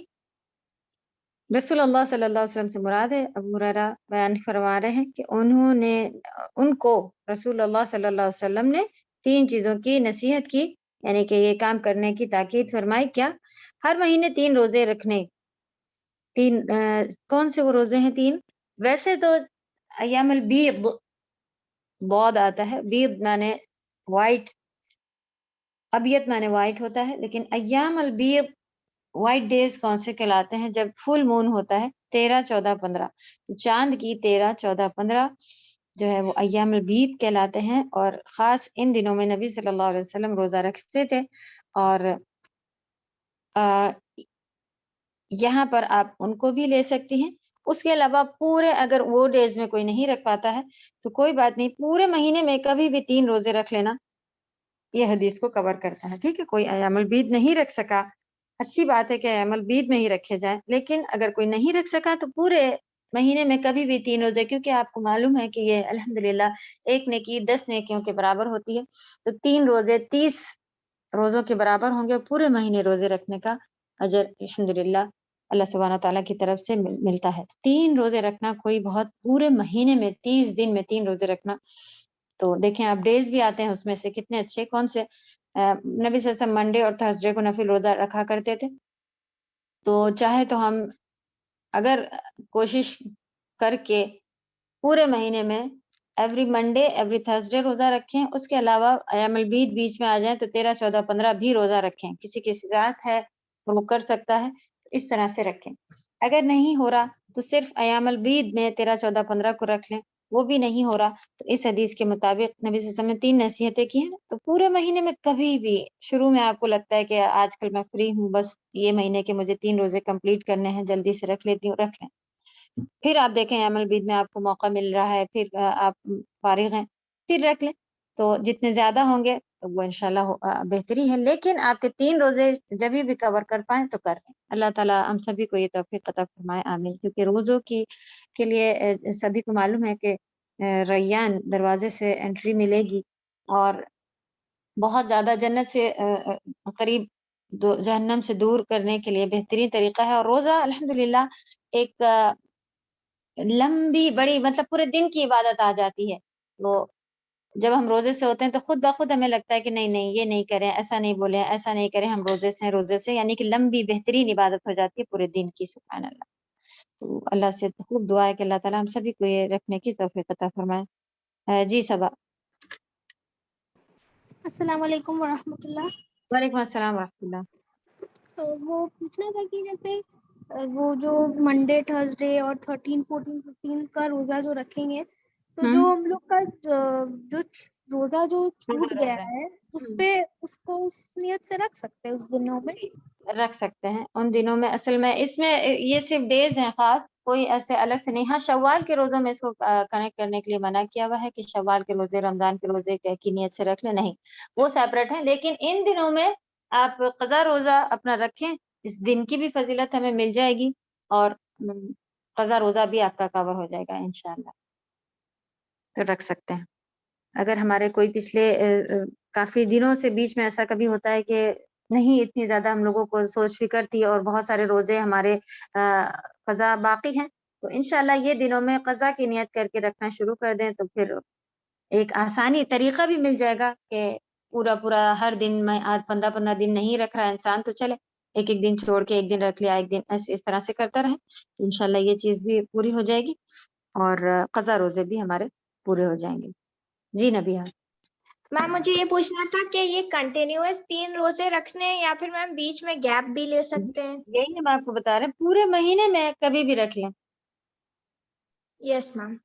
رسول اللہ صلی اللہ علیہ وسلم سے مراد ہے، ابو ہریرہ بیان فرما رہے ہیں کہ ان کو رسول اللہ صلی اللہ علیہ وسلم نے 3 چیزوں کی نصیحت کی، یعنی کہ یہ کام کرنے کی تاکید فرمائی. کیا؟ ہر مہینے 3 روزے رکھنے. 3 کون سے وہ روزے ہیں 3؟ ویسے تو ایام البیض بعد آتا ہے، بیض مانے وائٹ، ابیت مانے وائٹ ہوتا ہے، لیکن ایام البیض وائٹ ڈیز کون سے کہلاتے ہیں؟ جب فل مون ہوتا ہے 13، 14، 15، چاند کی 13، 14، 15 جو ہے وہ ایام البیض کہلاتے ہیں. اور خاص ان دنوں میں نبی صلی اللہ علیہ وسلم روزہ رکھتے تھے، اور یہاں پر آپ ان کو بھی لے سکتی ہیں. اس کے علاوہ پورے اگر وہ ڈیز میں کوئی نہیں رکھ پاتا ہے تو کوئی بات نہیں، پورے مہینے میں کبھی بھی 3 روزے رکھ لینا یہ حدیث کو کور کرتا ہے. ٹھیک ہے، کوئی ایام البیض نہیں رکھ سکا، اچھی بات ہے کہ ایام البیض میں ہی رکھے جائیں، لیکن اگر کوئی نہیں رکھ سکا تو پورے مہینے میں کبھی بھی 3 روزے، کیونکہ آپ کو معلوم ہے کہ یہ الحمدللہ ایک نیکی 10 نیکیوں کے برابر ہوتی ہے. تو 3 روزے 30 روزوں کے برابر ہوں گے. پورے مہینے روزے رکھنے کا اجر الحمدللہ اللہ سبحانہ تعالیٰ کی طرف سے ملتا ہے. 3 روزے رکھنا کوئی بہت، پورے مہینے میں 30 دن میں 3 روزے رکھنا، تو دیکھیں آپ ڈیز بھی آتے ہیں اس میں سے کتنے اچھے. کون سے؟ نبی صلی اللہ علیہ وسلم منڈے اور تھرسڈے کو نفل روزہ رکھا کرتے تھے. تو چاہے تو ہم اگر کوشش کر کے پورے مہینے میں ایوری منڈے ایوری تھرسڈے روزہ رکھیں. اس کے علاوہ ایام البیض بیچ میں آ جائیں تو 13، 14، 15 بھی روزہ رکھیں. کسی کی استطاعت ہے وہ کر سکتا ہے، اس طرح سے رکھیں. اگر نہیں ہو رہا تو صرف ایام البیض میں 13، 14، 15 کو رکھ لیں. وہ بھی نہیں ہو رہا تو اس حدیث کے مطابق نبی صلی اللہ علیہ وسلم نے 3 نصیحتیں کی ہیں. تو پورے مہینے میں کبھی بھی، شروع میں آپ کو لگتا ہے کہ آج کل میں فری ہوں، بس یہ مہینے کے مجھے 3 روزے کمپلیٹ کرنے ہیں، جلدی سے رکھ لیتی ہوں، رکھ لیں. پھر آپ دیکھیں ایام البیض میں آپ کو موقع مل رہا ہے، پھر آپ فارغ ہیں، پھر رکھ لیں. تو جتنے زیادہ ہوں گے تو وہ انشاءاللہ بہتری ہے. لیکن آپ کے 3 روزے جب بھی کور کر پائیں تو کر لیں. اللہ تعالیٰ ہم سبھی کو یہ توفیق عطا فرمائے، آمین. کیونکہ روزوں کے لیے سبھی کو معلوم ہے کہ ریان دروازے سے انٹری ملے گی، اور بہت زیادہ جنت سے قریب جہنم سے دور کرنے کے لیے بہترین طریقہ ہے. اور روزہ الحمدللہ ایک لمبی بڑی مطلب پورے دن کی عبادت آ جاتی ہے. وہ جب ہم روزے سے ہوتے ہیں تو خود بخود ہمیں لگتا ہے کہ نہیں یہ نہیں کریں، ایسا نہیں بولیں، ایسا نہیں کریں، ہم روزے سے یعنی کہ لمبی بہترین عبادت ہو جاتی ہے پورے دن کی. سبحان اللہ. تو اللہ سے خوب دعا ہے کہ اللہ تعالیٰ ہم سبھی کو یہ رکھنے کی توفیق عطا فرمائے. جی صبا. السلام علیکم ورحمۃ اللہ. وعلیکم السلام ورحمۃ اللہ. تو وہ پوچھنا تھا کہ جیسے وہ جو منڈے تھرسڈے اور 13 14 15 کا روزہ جو رکھیں گے تو جو ہم لوگ کا جو روزہ جو چھوٹ گیا ہے اس کو اس نیت سے رکھ سکتے ہیں اس دنوں میں؟ رکھ سکتے ہیں ان دنوں میں. اصل میں اس میں یہ صرف ڈیز ہیں خاص, کوئی ایسے الگ سے نہیں. ہاں شوال کے روزوں میں اس کو کنیکٹ کرنے کے لیے منع کیا ہوا ہے کہ شوال کے روزے رمضان کے روزے کی نیت سے رکھ لیں, نہیں وہ سیپریٹ ہیں. لیکن ان دنوں میں آپ قضا روزہ اپنا رکھیں, اس دن کی بھی فضیلت ہمیں مل جائے گی اور قضا روزہ بھی آپ کا کور ہو جائے گا انشاءاللہ. تو رکھ سکتے ہیں. اگر ہمارے کوئی پچھلے کافی دنوں سے بیچ میں ایسا کبھی ہوتا ہے کہ نہیں اتنی زیادہ ہم لوگوں کو سوچ فکر تھی اور بہت سارے روزے ہمارے قضا باقی ہیں, تو انشاءاللہ یہ دنوں میں قضا کی نیت کر کے رکھنا شروع کر دیں تو پھر ایک آسانی طریقہ بھی مل جائے گا کہ پورا ہر دن میں آج 15 دن نہیں رکھ رہا انسان, تو چلے ایک دن چھوڑ کے ایک دن رکھ لیا, ایک دن اس طرح سے کرتا رہے تو انشاءاللہ یہ چیز بھی پوری ہو جائے گی اور قضا روزے بھی ہمارے پورے ہو جائیں گے. جی نبیہ. میم مجھے یہ پوچھنا تھا کہ یہ کنٹینیوس 3 روزے رکھنے ہیں یا پھر میم بیچ میں گیپ بھی لے سکتے ہیں؟ یہی ہم آپ کو بتا رہے ہیں, پورے مہینے میں کبھی بھی رکھ لیں. یس میم.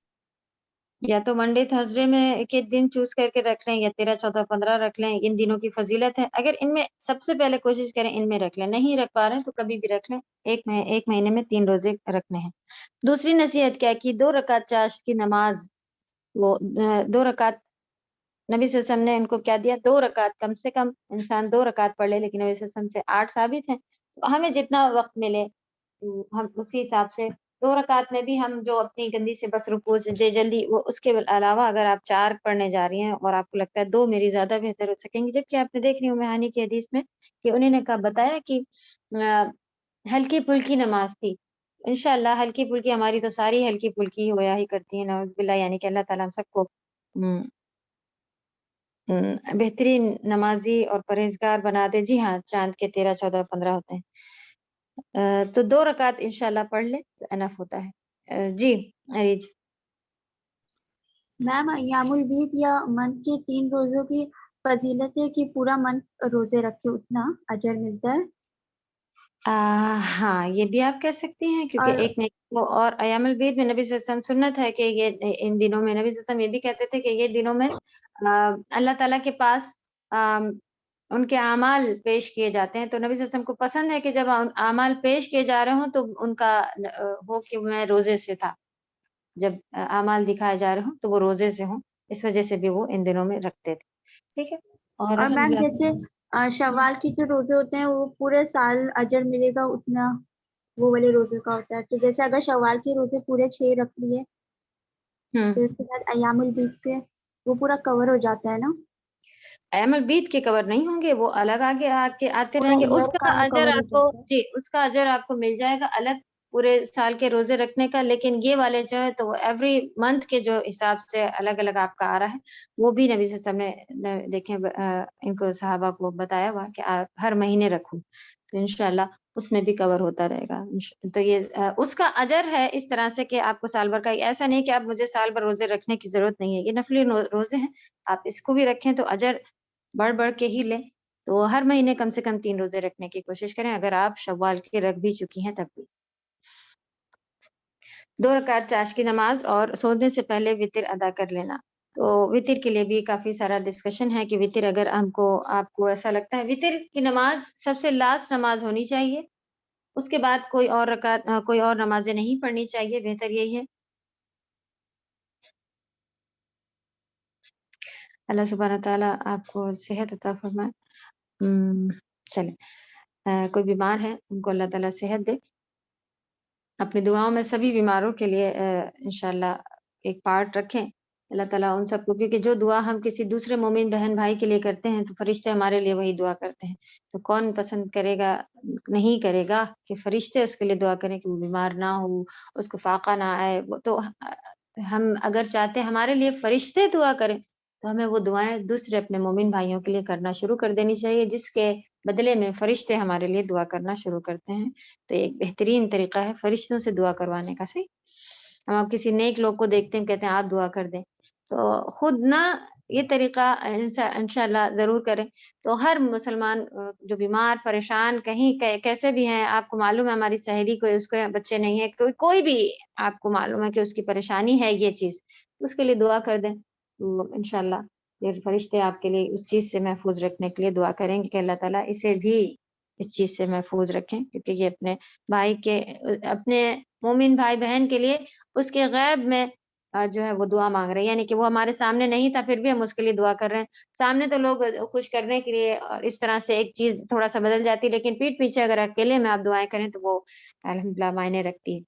یا تو منڈے تھرسڈے میں ایک دن چوز کر کے رکھ لیں یا 13 14 15 رکھ لیں. ان دنوں کی فضیلت ہے, اگر ان میں سب سے پہلے کوشش کریں ان میں رکھ لیں. نہیں رکھ پا رہے ہیں تو کبھی بھی رکھ لیں. ایک مہینے میں 3 روزے رکھنے ہیں. دوسری نصیحت کیا کی, 2 رکعت چاشت کی نماز, وہ 2 رکعت نبی صلی اللہ علیہ وسلم نے ان کو کیا دیا, 2 رکعت کم سے کم انسان 2 رکعت پڑھ لے, لیکن نبی صلی اللہ علیہ وسلم سے 8 ثابت ہیں. تو ہمیں جتنا وقت ملے ہم اسی حساب سے 2 رکعت میں بھی ہم جو اپنی گندی سے بس رکوع سے جلدی, وہ اس کے علاوہ اگر آپ 4 پڑھنے جا رہی ہیں اور آپ کو لگتا ہے 2 میری زیادہ بہتر ہو سکیں گی, جبکہ آپ نے دیکھ رہی ہوں ہانی کی حدیث میں کہ انہوں نے کہا بتایا کہ ہلکی پھلکی نماز تھی. انشاءاللہ ہلکی پھلکی, ہماری تو ساری ہلکی پھلکی ہویا ہی کرتی ہیں نعوذ باللہ, یعنی کہ اللہ تعالیٰ ہم سب کو بہترین نمازی اور پرہیزگار بنا دے. جی ہاں, چاند کے 13 14 15 ہوتے ہیں. تو 2 رکعت انشاءاللہ پڑھ لے تو انف ہوتا ہے. جی اریج. میم ایام البید یا منتھ کے 3 روزوں کی فضیلت ہے کہ پورا منتھ روزے رکھے اتنا اجر ملتا ہے. ہاں یہ بھی آپ کہہ سکتی ہیں, کیونکہ ایک اور ایام البید میں نبی صلی اللہ علیہ وسلم سنت ہے کہ یہ ان دنوں میں نبی صلی اللہ علیہ وسلم یہ بھی کہتے تھے کہ یہ دنوں میں اللہ تعالیٰ کے پاس ان کے اعمال پیش کیے جاتے ہیں. تو نبی صلی اللہ علیہ وسلم کو پسند ہے کہ جب اعمال پیش کیے جا رہے ہوں تو ان کا ہو کہ میں روزے سے تھا, جب اعمال دکھائے جا رہے ہوں تو وہ روزے سے ہوں, اس وجہ سے بھی وہ ان دنوں میں رکھتے تھے. ٹھیک ہے. اور میم جیسے شوال کے جو روزے ہوتے ہیں وہ پورے سال اجر ملے گا اتنا وہ والے روزے کا ہوتا ہے. تو جیسے اگر شوال کے روزے پورے 6 رکھ لیے پھر اس کے بعد ایام البید کے وہ پورا کور ہو جاتا ہے نا؟ ایام البید کے کور نہیں ہوں گے, وہ الگ آگے آتے رہیں گے. اس کا اجر آپ کو, جی اس کا اجر آپ کو مل جائے گا الگ پورے سال کے روزے رکھنے کا. لیکن یہ والے جو ہے تو وہ ایوری منتھ کے جو حساب سے الگ الگ آپ کا آ رہا ہے, وہ بھی نبی صلی اللہ علیہ وسلم نے دیکھیں ان کو صحابہ کو بتایا ہوا کہ آپ ہر مہینے رکھو, تو انشاءاللہ اس میں بھی کور ہوتا رہے گا. تو یہ اس کا اجر ہے اس طرح سے کہ آپ کو سال بھر کا, ایسا نہیں کہ آپ مجھے سال بھر روزے رکھنے کی ضرورت نہیں ہے, یہ نفلی روزے ہیں, آپ اس کو بھی رکھیں تو اجر بڑھ کے ہی لیں. تو ہر مہینے کم سے کم 3 روزے رکھنے کی کوشش کریں, اگر آپ شوال کے رکھ بھی چکی ہیں تب بھی. 2 رکعت چاشت کی نماز اور سونے سے پہلے وتر ادا کر لینا. تو وتر کے لیے بھی کافی سارا ڈسکشن ہے کہ وتر اگر آپ کو ایسا لگتا ہے, وتر کی نماز سب سے لاسٹ نماز ہونی چاہیے, اس کے بعد کوئی اور نمازیں نہیں پڑھنی چاہیے, بہتر یہی ہے. اللہ سبحانہ تعالیٰ آپ کو صحت عطا فرمائے. چلیں کوئی بیمار ہے ان کو اللہ تعالیٰ صحت دے. اپنی دعاؤں میں سبھی بیماروں کے لیے انشاءاللہ ایک پارٹ رکھیں. اللہ تعالیٰ ان سب کو, کیونکہ جو دعا ہم کسی دوسرے مومن بہن بھائی کے لیے کرتے ہیں تو فرشتے ہمارے لیے وہی دعا کرتے ہیں. تو کون پسند کرے گا, نہیں کرے گا کہ فرشتے اس کے لیے دعا کریں کہ وہ بیمار نہ ہو, اس کو فاقہ نہ آئے. وہ تو ہم اگر چاہتے ہیں ہمارے لیے فرشتے دعا کریں تو ہمیں وہ دعائیں دوسرے اپنے مومن بھائیوں کے لیے کرنا شروع کر دینی چاہیے, جس کے بدلے میں فرشتے ہمارے لیے دعا کرنا شروع کرتے ہیں. تو ایک بہترین طریقہ ہے فرشتوں سے دعا کروانے کا. صحیح, ہم آپ کسی نیک لوگ کو دیکھتے ہیں کہتے ہیں آپ دعا کر دیں, تو خود نہ یہ طریقہ انشاءاللہ ضرور کریں. تو ہر مسلمان جو بیمار پریشان کہیں کیسے بھی ہیں، آپ کو معلوم ہے ہماری سہیلی کو اس کے بچے نہیں ہیں، کوئی بھی آپ کو معلوم ہے کہ اس کی پریشانی ہے یہ چیز، اس کے لیے دعا کر دیں. تو انشاءاللہ یہ فرشتے آپ کے لیے اس چیز سے محفوظ رکھنے کے لیے دعا کریں گے کہ اللہ تعالیٰ اسے بھی اس چیز سے محفوظ رکھیں، کیونکہ یہ اپنے بھائی کے، اپنے مومن بھائی بہن کے لیے اس کے غیب میں جو ہے وہ دعا مانگ رہے ہیں. یعنی کہ وہ ہمارے سامنے نہیں تھا پھر بھی ہم اس کے لیے دعا کر رہے ہیں. سامنے تو لوگ خوش کرنے کے لیے اور اس طرح سے ایک چیز تھوڑا سا بدل جاتی ہے، لیکن پیٹھ پیچھے اگر اکیلے میں آپ دعائیں کریں تو وہ الحمدللہ معنی رکھتی ہے.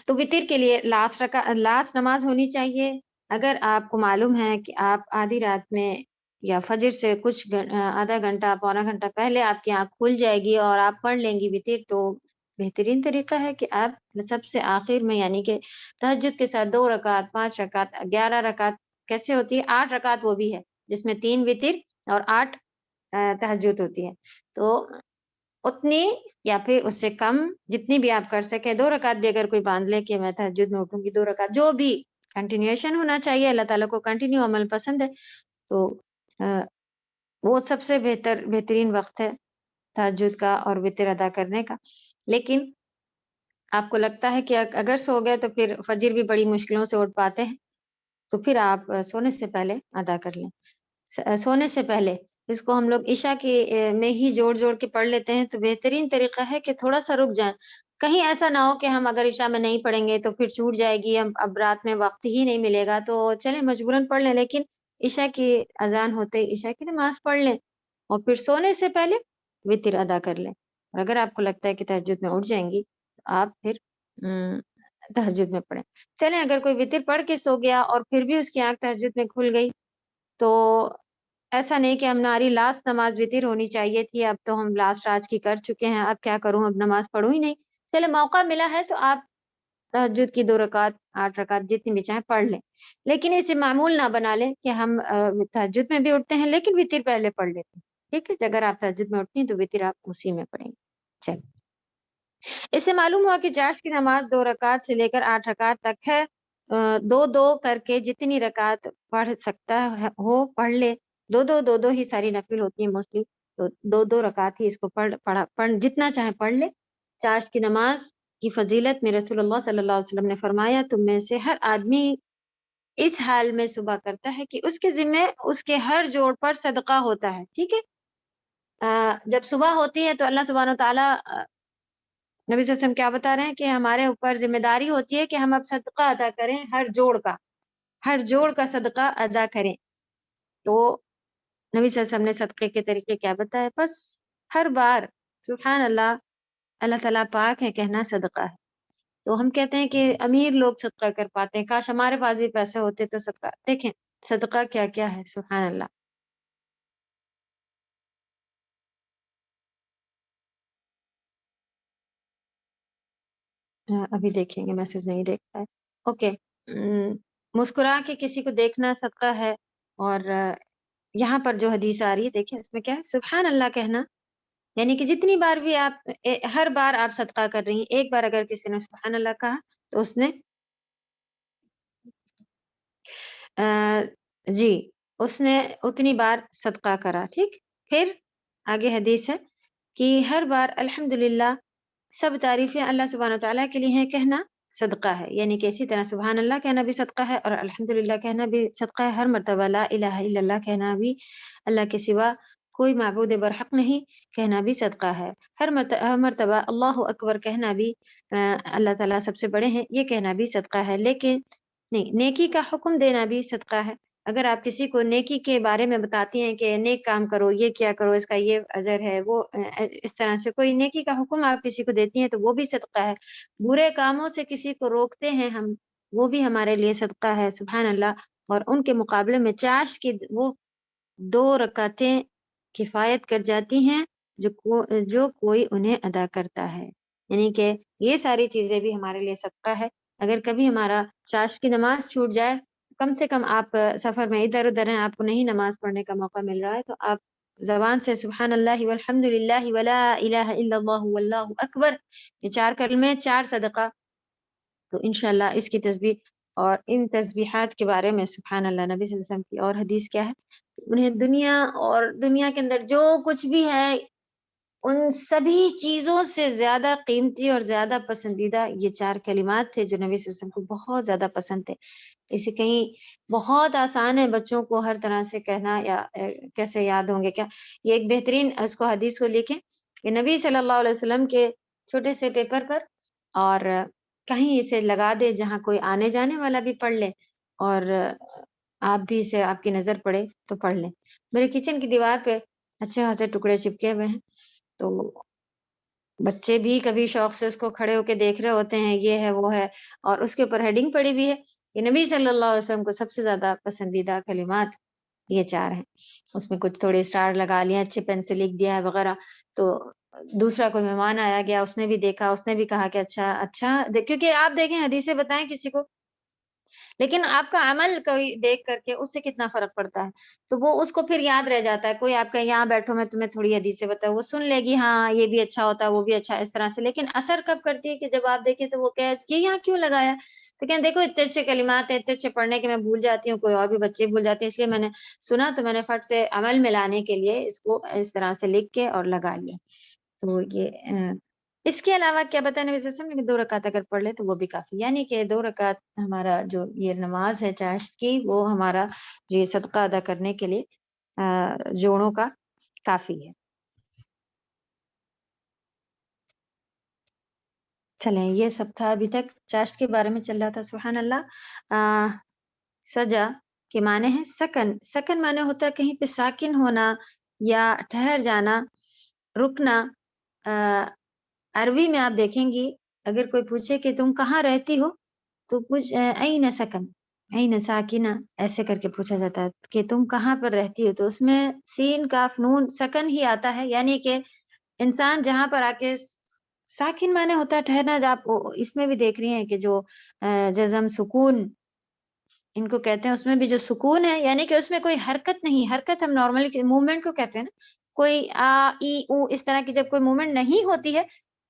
تو وتر کے لیے لاسٹ نماز ہونی چاہیے. اگر آپ کو معلوم ہے کہ آپ آدھی رات میں یا فجر سے کچھ آدھا گھنٹہ پونا گھنٹہ پہلے آپ کی آنکھ کھل جائے گی اور آپ پڑھ لیں گی وتر، تو بہترین طریقہ ہے کہ آپ سب سے آخر میں، یعنی کہ تہجد کے ساتھ 2 رکعت 5 رکعت 11 رکعت کیسے ہوتی ہے، 8 رکعت وہ بھی ہے جس میں 3 وتر اور 8 تہجد ہوتی ہے. تو اتنی یا پھر اس سے کم جتنی بھی آپ کر سکیں. 2 رکعت بھی اگر کوئی باندھ لے کہ میں تہجد میں اٹھوں گی 2 رکعت، جو بھی کنٹینیوشن ہونا چاہیے. اللہ تعالیٰ کو کنٹینیو عمل پسند ہے، تو وہ سب سے بہترین وقت ہے تہجد کا اور وتر ادا کرنے کا. لیکن آپ کو لگتا ہے کہ اگر سو گئے تو پھر فجر بھی بڑی مشکلوں سے اٹھ پاتے ہیں، تو پھر آپ سونے سے پہلے ادا کر لیں. سونے سے پہلے اس کو ہم لوگ عشاء کے میں ہی جوڑ کے پڑھ لیتے ہیں، تو بہترین طریقہ ہے کہ تھوڑا سا رک جائیں. کہیں ایسا نہ ہو کہ ہم اگر عشاء میں نہیں پڑھیں گے تو پھر چھوٹ جائے گی، اب رات میں وقت ہی نہیں ملے گا، تو چلیں مجبوراً پڑھ لیں. لیکن عشاء کی اذان ہوتے ہی عشاء کی نماز پڑھ لیں اور پھر سونے سے پہلے وتر ادا کر لیں. اور اگر آپ کو لگتا ہے کہ تہجد میں اٹھ جائیں گی تو آپ پھر تہجد میں پڑھیں. چلیں اگر کوئی وتر پڑھ کے سو گیا اور پھر بھی اس کی آنکھ تہجد میں کھل گئی، تو ایسا نہیں کہ ہماری لاسٹ نماز وتر ہونی چاہیے تھی، اب تو ہم لاسٹ آج کی کر چکے ہیں، اب کیا کروں، اب نماز پڑھوں ہی نہیں. چلے موقع ملا ہے تو آپ تہجد کی 2 رکعت 8 رکعت جتنی بھی چاہیں پڑھ لیں. لیکن اسے معمول نہ بنا لیں کہ ہم تہجد میں بھی اٹھتے ہیں لیکن وتر پہلے پڑھ لیتے ہیں. ٹھیک ہے، اگر آپ تہجد میں اٹھتی ہیں تو وتر آپ اسی میں پڑھیں گے. چل، اس سے معلوم ہوا کہ چاشت کی نماز 2 رکعت سے لے کر 8 رکعت تک ہے. 2 کر کے جتنی رکعت پڑھ سکتا ہو پڑھ لے. 2 ہی ساری نفل ہوتی ہیں موسٹلی، تو 2 رکعت ہی اس کو پڑھ جتنا چاہے پڑھ لے. چاشت کی نماز کی فضیلت میں رسول اللہ صلی اللہ علیہ وسلم نے فرمایا، تم میں سے ہر آدمی اس حال میں صبح کرتا ہے کہ اس کے ذمہ اس کے ہر جوڑ پر صدقہ ہوتا ہے. ٹھیک ہے، جب صبح ہوتی ہے تو اللہ سبحانہ و تعالیٰ نبی صلی اللہ علیہ وسلم کیا بتا رہے ہیں کہ ہمارے اوپر ذمہ داری ہوتی ہے کہ ہم اب صدقہ ادا کریں، ہر جوڑ کا صدقہ ادا کریں. تو نبی صلی اللہ علیہ وسلم نے صدقے کے طریقے کیا بتایا؟ بس ہر بار سبحان اللہ، اللہ تعالیٰ پاک ہے کہنا صدقہ ہے. تو ہم کہتے ہیں کہ امیر لوگ صدقہ کر پاتے ہیں، کاش ہمارے پاس بھی پیسے ہوتے تو صدقہ. دیکھیں صدقہ کیا کیا ہے، سبحان اللہ. ابھی دیکھیں گے، میسج نہیں دیکھ پائے. اوکے، مسکرا کے کسی کو دیکھنا صدقہ ہے. اور یہاں پر جو حدیث آ رہی ہے دیکھیں اس میں کیا ہے، سبحان اللہ کہنا، یعنی کہ جتنی بار بھی آپ ہر بار آپ صدقہ کر رہی ہیں، ایک بار اگر کسی نے سبحان اللہ کہا تو اس نے اس نے اتنی بار صدقہ کرا. ٹھیک، پھر آگے حدیث ہے کہ ہر بار الحمدللہ سب تعریفیں اللہ سبحانہ تعالیٰ کے لیے ہیں کہنا صدقہ ہے. یعنی کہ اسی طرح سبحان اللہ کہنا بھی صدقہ ہے اور الحمدللہ کہنا بھی صدقہ ہے. ہر مرتبہ لا الہ الا اللہ کہنا بھی، اللہ کے سوا کوئی معبود برحق نہیں کہنا بھی صدقہ ہے. ہر مرتبہ اللہ اکبر کہنا بھی، اللہ تعالیٰ سب سے بڑے ہیں یہ کہنا بھی صدقہ ہے. لیکن نہیں، نیکی کا حکم دینا بھی صدقہ ہے. اگر آپ کسی کو نیکی کے بارے میں بتاتی ہیں کہ نیک کام کرو، یہ کیا کرو، اس کا یہ اجر ہے، وہ اس طرح سے کوئی نیکی کا حکم آپ کسی کو دیتی ہیں تو وہ بھی صدقہ ہے. برے کاموں سے کسی کو روکتے ہیں ہم، وہ بھی ہمارے لیے صدقہ ہے. سبحان اللہ. اور ان کے مقابلے میں چاشت کی وہ 2 رکعتیں کفایت کر جاتی ہیں جو کوئی انہیں ادا کرتا ہے. یعنی کہ یہ ساری چیزیں بھی ہمارے لیے صدقہ ہے. اگر کبھی ہمارا چاشت کی نماز چھوٹ جائے، کم سے کم آپ سفر میں ادھر ادھر ہیں، آپ کو نہیں نماز پڑھنے کا موقع مل رہا ہے، تو آپ زبان سے سبحان اللہ والحمد للہ ولا الہ الا اللہ واللہ اکبر، یہ 4 کلمے 4 صدقہ. تو انشاءاللہ اس کی تسبیح اور ان تسبیحات کے بارے میں سبحان اللہ نبی صلی اللہ علیہ وسلم کی اور حدیث کیا ہے، انہیں دنیا اور دنیا کے اندر جو کچھ بھی ہے ان سبھی چیزوں سے زیادہ قیمتی اور زیادہ پسندیدہ یہ 4 کلمات تھے جو نبی صلی اللہ علیہ وسلم کو بہت زیادہ پسند تھے. اسے کہیں بہت آسان ہے بچوں کو ہر طرح سے کہنا، یا کیسے یاد ہوں گے کیا. یہ ایک بہترین اس کو حدیث کو لکھیں کہ نبی صلی اللہ علیہ وسلم کے چھوٹے سے پیپر پر اور کہیں اسے لگا دے جہاں کوئی آنے جانے والا بھی پڑھ لے، اور آپ بھی اسے آپ کی نظر پڑے تو پڑھ لیں. میرے کچن کی دیوار پہ اچھے خاصے ٹکڑے چپکے ہوئے ہیں، تو بچے بھی کبھی شوق سے اس کو کھڑے ہو کے دیکھ رہے ہوتے ہیں، یہ ہے وہ ہے، اور اس کے اوپر ہیڈنگ پڑی بھی ہے کہ نبی صلی اللہ علیہ وسلم کو سب سے زیادہ پسندیدہ کلمات یہ 4 ہیں. اس میں کچھ تھوڑے اسٹار لگا لیا، اچھے پین سے لکھ دیا ہے وغیرہ. تو دوسرا کوئی مہمان آیا گیا، اس نے بھی دیکھا، اس نے بھی کہا کہ اچھا کیونکہ آپ دیکھیں حدیثیں بتائیں کسی کو، لیکن آپ کا عمل کوئی دیکھ کر کے اس سے کتنا فرق پڑتا ہے، تو وہ اس کو پھر یاد رہ جاتا ہے. کوئی آپ کا یہاں بیٹھو میں تمہیں تھوڑی حدیثیں بتاؤں، وہ سن لے گی ہاں یہ بھی اچھا ہوتا ہے وہ بھی اچھا، اس طرح سے. لیکن اثر کب کرتی ہے کہ جب آپ دیکھیں تو وہ کہ یہ یہاں کیوں لگایا، تو کہیں دیکھو اتنے اچھے کلمات ہیں، اتنے اچھے پڑھنے کے میں بھول جاتی ہوں، کوئی اور بھی بچے بھول جاتے ہیں، اس لیے میں نے سنا تو میں نے فٹ سے عمل میں لانے کے لیے اس کو اس طرح سے لکھ کے اور لگا لیا. تو یہ اس کے علاوہ کیا بتایا نبی صلی اللہ علیہ وسلم نے کہ 2 رکعت اگر پڑھ لے تو وہ بھی کافی، یعنی کہ 2 رکعت ہمارا جو یہ نماز ہے چاشت کی، وہ ہمارا یہ صدقہ ادا کرنے کے لیے جوڑوں کا کافی ہے. چلیں یہ سب تھا ابھی تک چاشت کے بارے میں چل رہا تھا. سبحان اللہ. سجا کے معنی ہے سکن. سکن معنی ہوتا ہے کہیں پہ ساکن ہونا یا ٹھہر جانا، رکنا. عربی میں آپ دیکھیں گی اگر کوئی پوچھے کہ تم کہاں رہتی ہو تو پوچھ این سکن، این ساکنہ، ایسے کر کے پوچھا جاتا ہے کہ تم کہاں پر رہتی ہو، تو اس میں سین کاف نون سکن ہی آتا ہے. یعنی کہ انسان جہاں پر آ کے ساکن معنی ہوتا ہے ٹھہرنا. آپ اس میں بھی دیکھ رہی ہیں کہ جو جزم سکون ان کو کہتے ہیں، اس میں بھی جو سکون ہے یعنی کہ اس میں کوئی حرکت نہیں. حرکت ہم نارملی موومنٹ کو کہتے ہیں نا، کوئی آ ای او اس طرح کی جب کوئی موومنٹ نہیں ہوتی ہے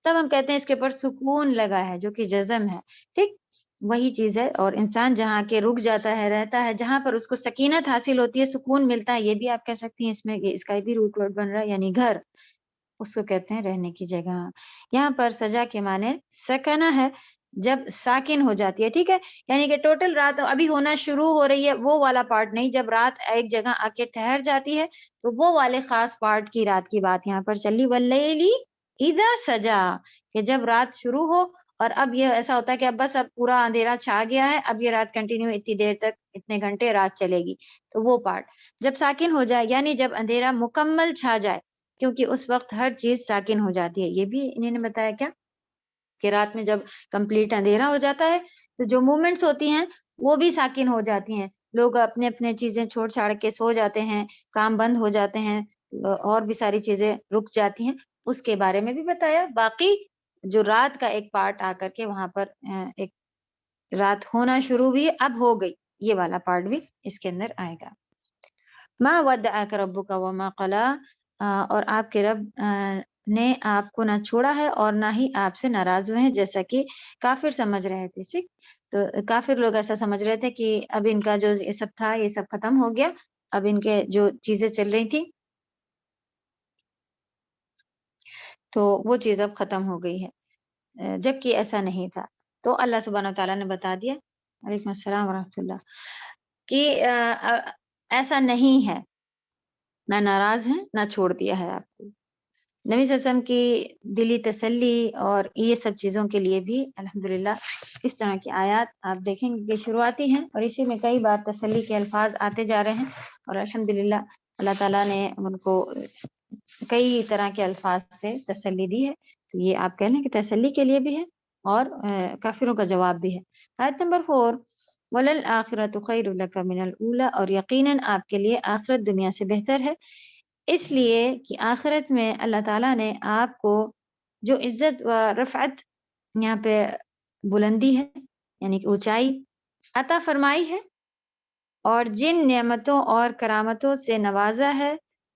تب ہم کہتے ہیں اس کے اوپر سکون لگا ہے، جو کہ جزم ہے. ٹھیک وہی چیز ہے. اور انسان جہاں کے رک جاتا ہے، رہتا ہے، جہاں پر اس کو سکینت حاصل ہوتی ہے، سکون ملتا ہے، یہ بھی آپ کہہ سکتی ہیں. اس میں اس کا بھی روٹ ورڈ بن رہا ہے، یعنی گھر، اس کو کہتے ہیں رہنے کی جگہ. یہاں پر سجا کے معنی سکنہ ہے، جب ساکن ہو جاتی ہے. ٹھیک ہے، یعنی کہ ٹوٹل رات ابھی ہونا شروع ہو رہی ہے وہ والا پارٹ نہیں، جب رات ایک جگہ آ کے ٹھہر جاتی ہے تو وہ والے خاص پارٹ کی رات کی بات یہاں پر چلی. واللیلی اذا سجا، کہ جب رات شروع ہو اور اب یہ ایسا ہوتا ہے کہ اب بس اب پورا اندھیرا چھا گیا ہے، اب یہ رات کنٹینیو اتنی دیر تک اتنے گھنٹے رات چلے گی، تو وہ پارٹ جب ساکن ہو جائے، یعنی جب اندھیرا مکمل چھا جائے، کیونکہ اس وقت ہر چیز ساکن ہو جاتی ہے. یہ بھی انہوں نے بتایا کیا کہ رات میں جب کمپلیٹ اندھیرا ہو جاتا ہے تو جو موومنٹس ہوتی ہیں وہ بھی ساکن ہو جاتی ہیں. لوگ اپنے اپنے چیزیں چھوڑ چھاڑ کے سو جاتے ہیں، کام بند ہو جاتے ہیں، اور بھی ساری چیزیں رک جاتی ہیں. اس کے بارے میں بھی بتایا. باقی جو رات کا ایک پارٹ آ کر کے وہاں پر ایک رات ہونا شروع ہوئی، اب ہو گئی، یہ والا پارٹ بھی اس کے اندر آئے گا. ما ودعک ربک وما قلی، اور آپ کے رب نے آپ کو نہ چھوڑا ہے اور نہ ہی آپ سے ناراض ہوئے ہیں، جیسا کہ کافر سمجھ رہے تھے. ٹھیک، تو کافر لوگ ایسا سمجھ رہے تھے کہ اب ان کا جو یہ سب تھا یہ سب ختم ہو گیا، اب ان کے جو چیزیں چل رہی تھی تو وہ چیز اب ختم ہو گئی ہے، جبکہ ایسا نہیں تھا. تو اللہ سبحانہ وتعالیٰ نے بتا دیا، وعلیکم السلام ورحمۃ اللہ، کہ ایسا نہیں ہے، نہ ناراض ہیں نہ چھوڑ دیا ہے آپ کو. نبی صلی اللہ علیہ وسلم کی دلی تسلی اور یہ سب چیزوں کے لیے بھی الحمدللہ اس طرح کی آیات آپ دیکھیں گے کہ شروعاتی ہیں، اور اسی میں کئی بار تسلی کے الفاظ آتے جا رہے ہیں، اور الحمدللہ اللہ تعالیٰ نے ان کو کئی طرح کے الفاظ سے تسلی دی ہے. یہ آپ کہہ لیں کہ تسلی کے لیے بھی ہے اور کافروں کا جواب بھی ہے. آیت نمبر 4، وَلَلْآخِرَةُ خَيْرٌ لَكَ مِنَ الْأُولَىٰ، اور یقیناً آپ کے لیے آخرت دنیا سے بہتر ہے، اس لیے کہ آخرت میں اللہ تعالیٰ نے آپ کو جو عزت و رفعت، یہاں پہ بلندی ہے یعنی کہ اونچائی عطا فرمائی ہے، اور جن نعمتوں اور کرامتوں سے نوازا ہے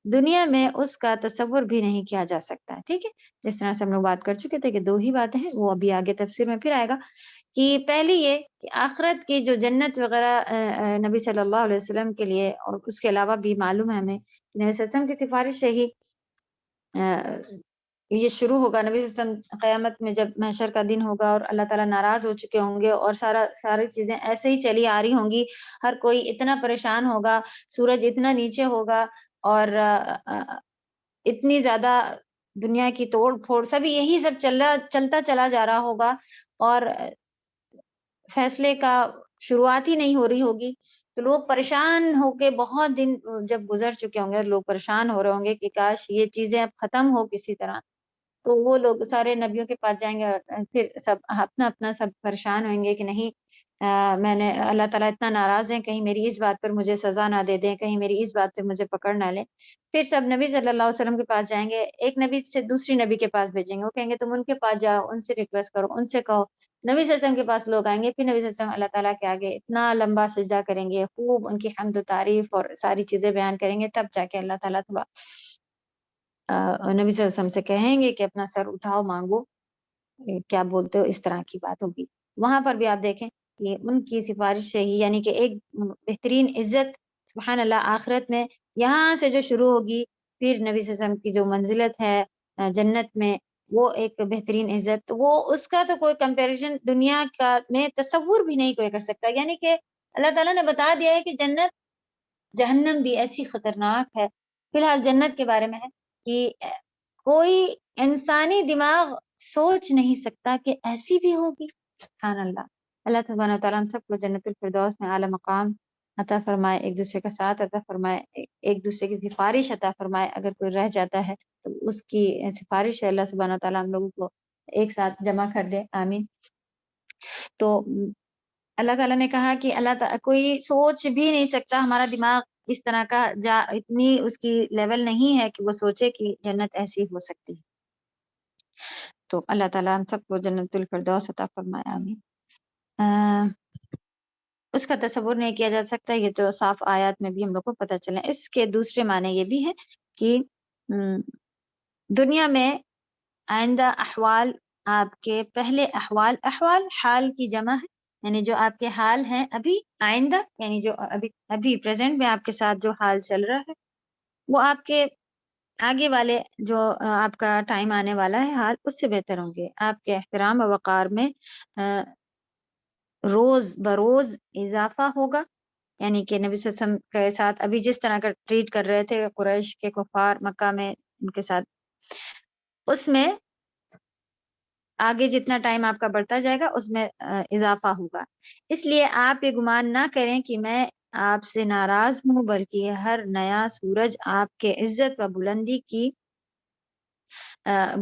دنیا میں اس کا تصور بھی نہیں کیا جا سکتا. ٹھیک ہے, جس طرح سے ہم لوگ بات کر چکے تھے کہ 2 ہی باتیں ہیں, وہ ابھی آگے تفسیر میں پھر آئے گا. کہ پہلی یہ کہ آخرت کی جو جنت وغیرہ نبی صلی اللہ علیہ وسلم کے لیے, اور اس کے علاوہ بھی معلوم ہے ہمیں کہ نبی صلی اللہ علیہ وسلم کی سفارش سے ہی یہ شروع ہوگا. نبی صلی اللہ علیہ وسلم قیامت میں جب محشر کا دن ہوگا اور اللہ تعالیٰ ناراض ہو چکے ہوں گے اور ساری چیزیں ایسے ہی چلی آ رہی ہوں گی, ہر کوئی اتنا پریشان ہوگا, سورج اتنا نیچے ہوگا اور اتنی زیادہ دنیا کی توڑ پھوڑ, سب یہی سب چلتا چلا جا رہا ہوگا اور فیصلے کا شروعات ہی نہیں ہو رہی ہوگی. تو لوگ پریشان ہو کے بہت دن جب گزر چکے ہوں گے, لوگ پریشان ہو رہے ہوں گے کہ کاش یہ چیزیں اب ختم ہو کسی طرح, تو وہ لوگ سارے نبیوں کے پاس جائیں گے اور پھر سب اپنا سب پریشان ہوئیں گے کہ نہیں, میں نے اللہ تعالیٰ اتنا ناراض ہیں, کہیں میری اس بات پر مجھے سزا نہ دے دیں, کہیں میری اس بات پہ مجھے پکڑ نہ لیں. پھر سب نبی صلی اللہ علیہ وسلم کے پاس جائیں گے, ایک نبی سے دوسری نبی کے پاس بھیجیں گے, وہ کہیں گے تم ان کے پاس جاؤ, ان سے ریکویسٹ کرو, ان سے کہو. نبی صلی اللہ علیہ وسلم کے پاس لوگ آئیں گے, پھر نبی صلی اللہ علیہ وسلم اللہ تعالیٰ کے آگے اتنا لمبا سجدہ کریں گے, خوب ان کی حمد و تعریف اور ساری چیزیں بیان کریں گے, تب جا کے اللہ تعالیٰ تھوڑا نبی صلی اللہ علیہ وسلم سے کہیں گے کہ اپنا سر اٹھاؤ, مانگو, کیا بولتے ہو, اس طرح کی بات ہوگی. وہاں پر بھی آپ دیکھیں کہ ان کی سفارش سے ہی, یعنی کہ ایک بہترین عزت سبحان اللہ آخرت میں یہاں سے جو شروع ہوگی, پھر نبی صلی اللہ علیہ وسلم کی جو منزلت ہے جنت میں, وہ ایک بہترین عزت, وہ اس کا تو کوئی کمپیریزن دنیا کا میں تصور بھی نہیں کوئی کر سکتا. یعنی کہ اللہ تعالیٰ نے بتا دیا ہے کہ جنت, جہنم بھی ایسی خطرناک ہے. فی الحال جنت کے بارے میں ہے کہ کوئی انسانی دماغ سوچ نہیں سکتا کہ ایسی بھی ہوگی. سبحان اللہ. اللہ تبارک و تعالیٰ ہم سب کو جنت الفردوس میں اعلیٰ مقام عطا فرمائے, ایک دوسرے کا ساتھ عطا فرمائے, ایک دوسرے کی سفارش عطا فرمائے. اگر کوئی رہ جاتا ہے تو اس کی سفارش ہے اللہ سبحانہ و تعالیٰ ہم لوگوں کو ایک ساتھ جمع کر دے, آمین. تو اللہ تعالیٰ نے کہا کہ کوئی سوچ بھی نہیں سکتا, ہمارا دماغ اس طرح کا اتنی اس کی لیول نہیں ہے کہ وہ سوچے کہ جنت ایسی ہو سکتی ہے. تو اللہ تعالیٰ ہم سب کو جنت الفردوس عطا فرمائے, آمین. اس کا تصور نہیں کیا جا سکتا, یہ تو صاف آیات میں بھی ہم لوگ کو پتہ چلے. اس کے دوسرے معنی یہ بھی ہے کہ دنیا میں آئندہ احوال, آپ کے پہلے احوال حال کی جمع ہے, یعنی جو آپ کے حال ہیں ابھی, آئندہ یعنی جو ابھی پریزنٹ میں آپ کے ساتھ جو حال چل رہا ہے, وہ آپ کے آگے والے جو آپ کا ٹائم آنے والا ہے حال, اس سے بہتر ہوں گے. آپ کے احترام و وقار میں روز بروز اضافہ ہوگا. یعنی کہ نبی صلی اللہ علیہ وسلم کے ساتھ ابھی جس طرح کا ٹریٹ کر رہے تھے قریش کے کفار مکہ میں, ان کے ساتھ, اس میں آگے جتنا ٹائم آپ کا بڑھتا جائے گا اس میں اضافہ ہوگا. اس لیے آپ یہ گمان نہ کریں کہ میں آپ سے ناراض ہوں, بلکہ ہر نیا سورج آپ کے عزت و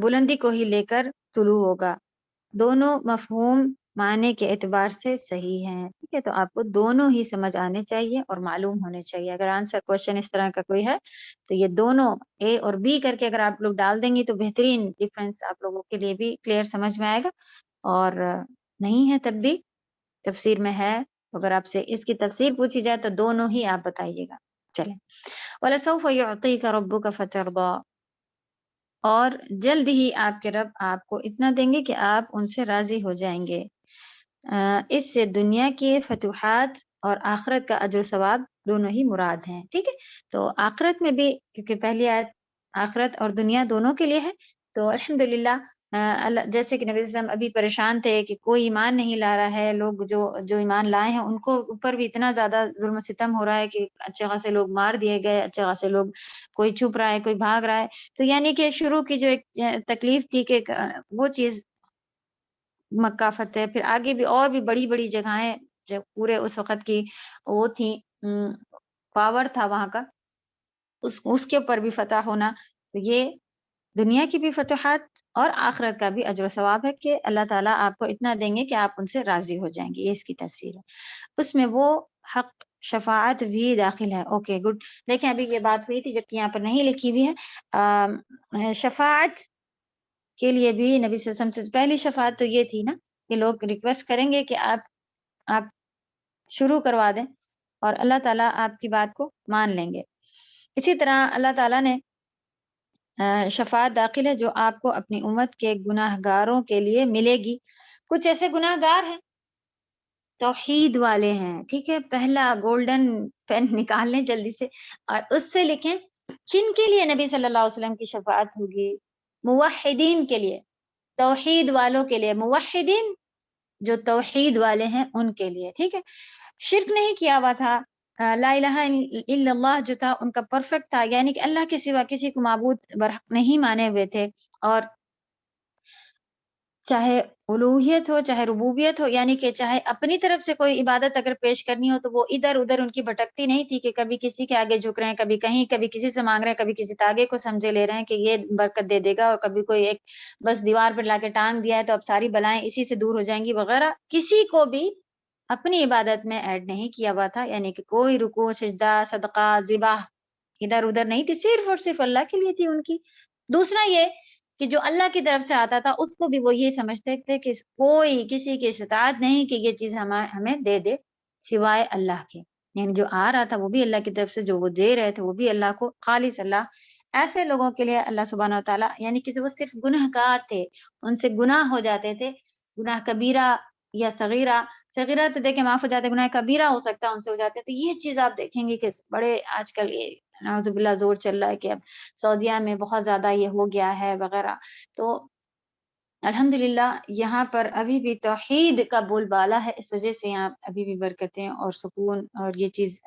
بلندی کو ہی لے کر طلوع ہوگا. دونوں مفہوم معنی کے اعتبار سے صحیح ہیں. ٹھیک ہے, تو آپ کو دونوں ہی سمجھ آنے چاہیے اور معلوم ہونے چاہیے. اگر آنسر کوشچن اس طرح کا کوئی ہے تو یہ دونوں اے اور بی کر کے اگر آپ لوگ ڈال دیں گے تو بہترین ڈفرینس آپ لوگوں کے لیے بھی کلیئر سمجھ میں آئے گا. اور نہیں ہے تب بھی تفسیر میں ہے, اگر آپ سے اس کی تفسیر پوچھی جائے تو دونوں ہی آپ بتائیے گا. چلیں, وَلَسَوْفَ يُعْطِيكَ رَبُّكَ فَتَرْضَىٰ, اور جلد ہی آپ کے رب آپ کو اتنا دیں گے کہ آپ ان سے راضی ہو جائیں گے. اس سے دنیا کے فتوحات اور آخرت کا اجر و ثواب دونوں ہی مراد ہیں. ٹھیک ہے, تو آخرت میں بھی, کیونکہ پہلی آیت آخرت اور دنیا دونوں کے لیے ہے, تو الحمدللہ جیسے کہ نبی صلی اللہ علیہ وسلم ابھی پریشان تھے کہ کوئی ایمان نہیں لا رہا ہے, لوگ جو ایمان لائے ہیں ان کو اوپر بھی اتنا زیادہ ظلم و ستم ہو رہا ہے کہ اچھے خاصے لوگ مار دیے گئے, اچھے خاصے لوگ, کوئی چھپ رہا ہے, کوئی بھاگ رہا ہے. تو یعنی کہ شروع کی جو ایک تکلیف تھی کہ وہ چیز مکہ فتح, پھر آگے بھی اور بھی بڑی بڑی جگہیں جو پورے اس وقت کی وہ تھی, پاور تھا وہاں کا, اس کے اوپر بھی فتح ہونا. تو یہ دنیا کی بھی فتوحات اور آخرت کا بھی اجر و ثواب ہے کہ اللہ تعالیٰ آپ کو اتنا دیں گے کہ آپ ان سے راضی ہو جائیں گے. یہ اس کی تفسیر ہے. اس میں وہ حق شفاعت بھی داخل ہے. Okay good. دیکھیں ابھی یہ بات ہوئی تھی جبکہ یہاں پر نہیں لکھی ہوئی ہے. شفاعت کے لیے بھی نبی صلی اللہ علیہ وسلم سے پہلی شفاعت تو یہ تھی نا کہ لوگ ریکویسٹ کریں گے کہ آپ شروع کروا دیں اور اللہ تعالیٰ آپ کی بات کو مان لیں گے. اسی طرح اللہ تعالیٰ نے شفاعت داخل ہے جو آپ کو اپنی امت کے گناہ گاروں کے لیے ملے گی. کچھ ایسے گناہ گار ہیں توحید والے ہیں، ٹھیک ہے، پہلا گولڈن پین نکال لیں جلدی سے اور اس سے لکھیں جن کے لیے نبی صلی اللہ علیہ وسلم کی شفاعت ہوگی. موحدین کے لیے، توحید والوں کے لیے، موحدین جو توحید والے ہیں ان کے لیے، ٹھیک ہے. شرک نہیں کیا ہوا تھا، لا الہ الا اللہ جو تھا ان کا پرفیکٹ تھا، یعنی کہ اللہ کے سوا کسی کو معبود برحق نہیں مانے ہوئے تھے، اور چاہے الوہیت ہو چاہے ربوبیت ہو، یعنی کہ چاہے اپنی طرف سے کوئی عبادت اگر پیش کرنی ہو تو وہ ادھر ادھر ان کی بھٹکتی نہیں تھی کہ کبھی کسی کے آگے جھک رہے ہیں، کبھی کہیں، کبھی کسی سے مانگ رہے ہیں، کبھی کسی تاگے کو سمجھے لے رہے ہیں کہ یہ برکت دے دے گا، اور کبھی کوئی ایک بس دیوار پر لا کے ٹانگ دیا ہے تو اب ساری بلائیں اسی سے دور ہو جائیں گی وغیرہ. کسی کو بھی اپنی عبادت میں ایڈ نہیں کیا ہوا تھا، یعنی کہ کوئی رکوع سجدہ صدقہ ذبح ادھر ادھر نہیں تھی، صرف اور صرف اللہ کے لیے تھی ان کی. دوسرا یہ کہ جو اللہ کی طرف سے آتا تھا اس کو بھی وہ یہ سمجھتے تھے کہ کوئی کسی کی استطاعت نہیں کہ یہ چیز ہمیں دے دے سوائے اللہ کے، یعنی جو آ رہا تھا وہ بھی اللہ کی طرف سے، جو وہ دے رہے تھے وہ بھی اللہ کو، خالص اللہ. ایسے لوگوں کے لیے اللہ سبحانہ وتعالیٰ، یعنی کہ وہ صرف گناہ گار تھے، ان سے گناہ ہو جاتے تھے، گناہ کبیرہ یا صغیرہ. صغیرہ تو دیکھیں معاف ہو جاتے، گناہ کبیرہ ہو سکتا ہے ان سے ہو جاتے. تو یہ چیز آپ دیکھیں گے کہ بڑے آج کل یہ نعوذ باللہ زور چل رہا ہے کہ اب سعودیہ میں بہت زیادہ یہ ہو گیا ہے وغیرہ. تو الحمدللہ یہاں پر ابھی بھی توحید کا بول بالا ہے، اس وجہ سے یہاں ابھی بھی برکتیں اور سکون اور یہ چیز.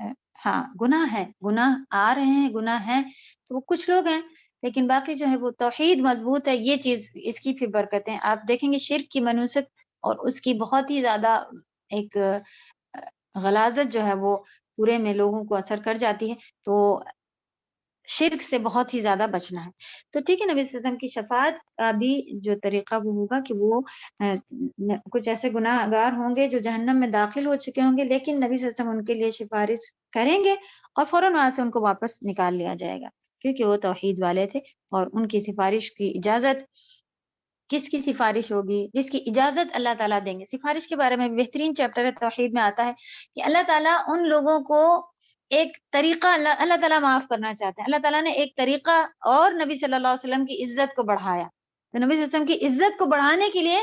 ہاں گناہ ہے، گناہ آ رہے ہیں، گناہ ہیں تو وہ کچھ لوگ ہیں، لیکن باقی جو ہے وہ توحید مضبوط ہے. یہ چیز اس کی پھر برکتیں آپ دیکھیں گے. شرک کی منوست اور اس کی بہت ہی زیادہ ایک غلاظت جو ہے وہ پورے میں لوگوں کو اثر کر جاتی ہے. تو شرک سے بہت ہی زیادہ بچنا ہے. تو ٹھیک ہے، نبی صلی اللہ علیہ وسلم کی شفاعت کا بھی جو طریقہ وہ ہوگا کہ وہ کچھ ایسے گناہ گار ہوں گے جو جہنم میں داخل ہو چکے ہوں گے، لیکن نبی صلی اللہ علیہ وسلم ان کے لیے سفارش کریں گے اور فوراً وہاں سے ان کو واپس نکال لیا جائے گا، کیونکہ وہ توحید والے تھے. اور ان کی سفارش کی اجازت، کس کی سفارش ہوگی؟ جس کی اجازت اللہ تعالیٰ دیں گے. سفارش کے بارے میں بہترین چیپٹر ہے توحید میں آتا ہے کہ اللہ تعالیٰ ان لوگوں کو ایک طریقہ اللہ تعالیٰ معاف کرنا چاہتے ہیں. اللہ تعالیٰ نے ایک طریقہ اور نبی صلی اللہ علیہ وسلم کی عزت کو بڑھایا. تو نبی صلی اللہ علیہ وسلم کی عزت کو بڑھانے کے لیے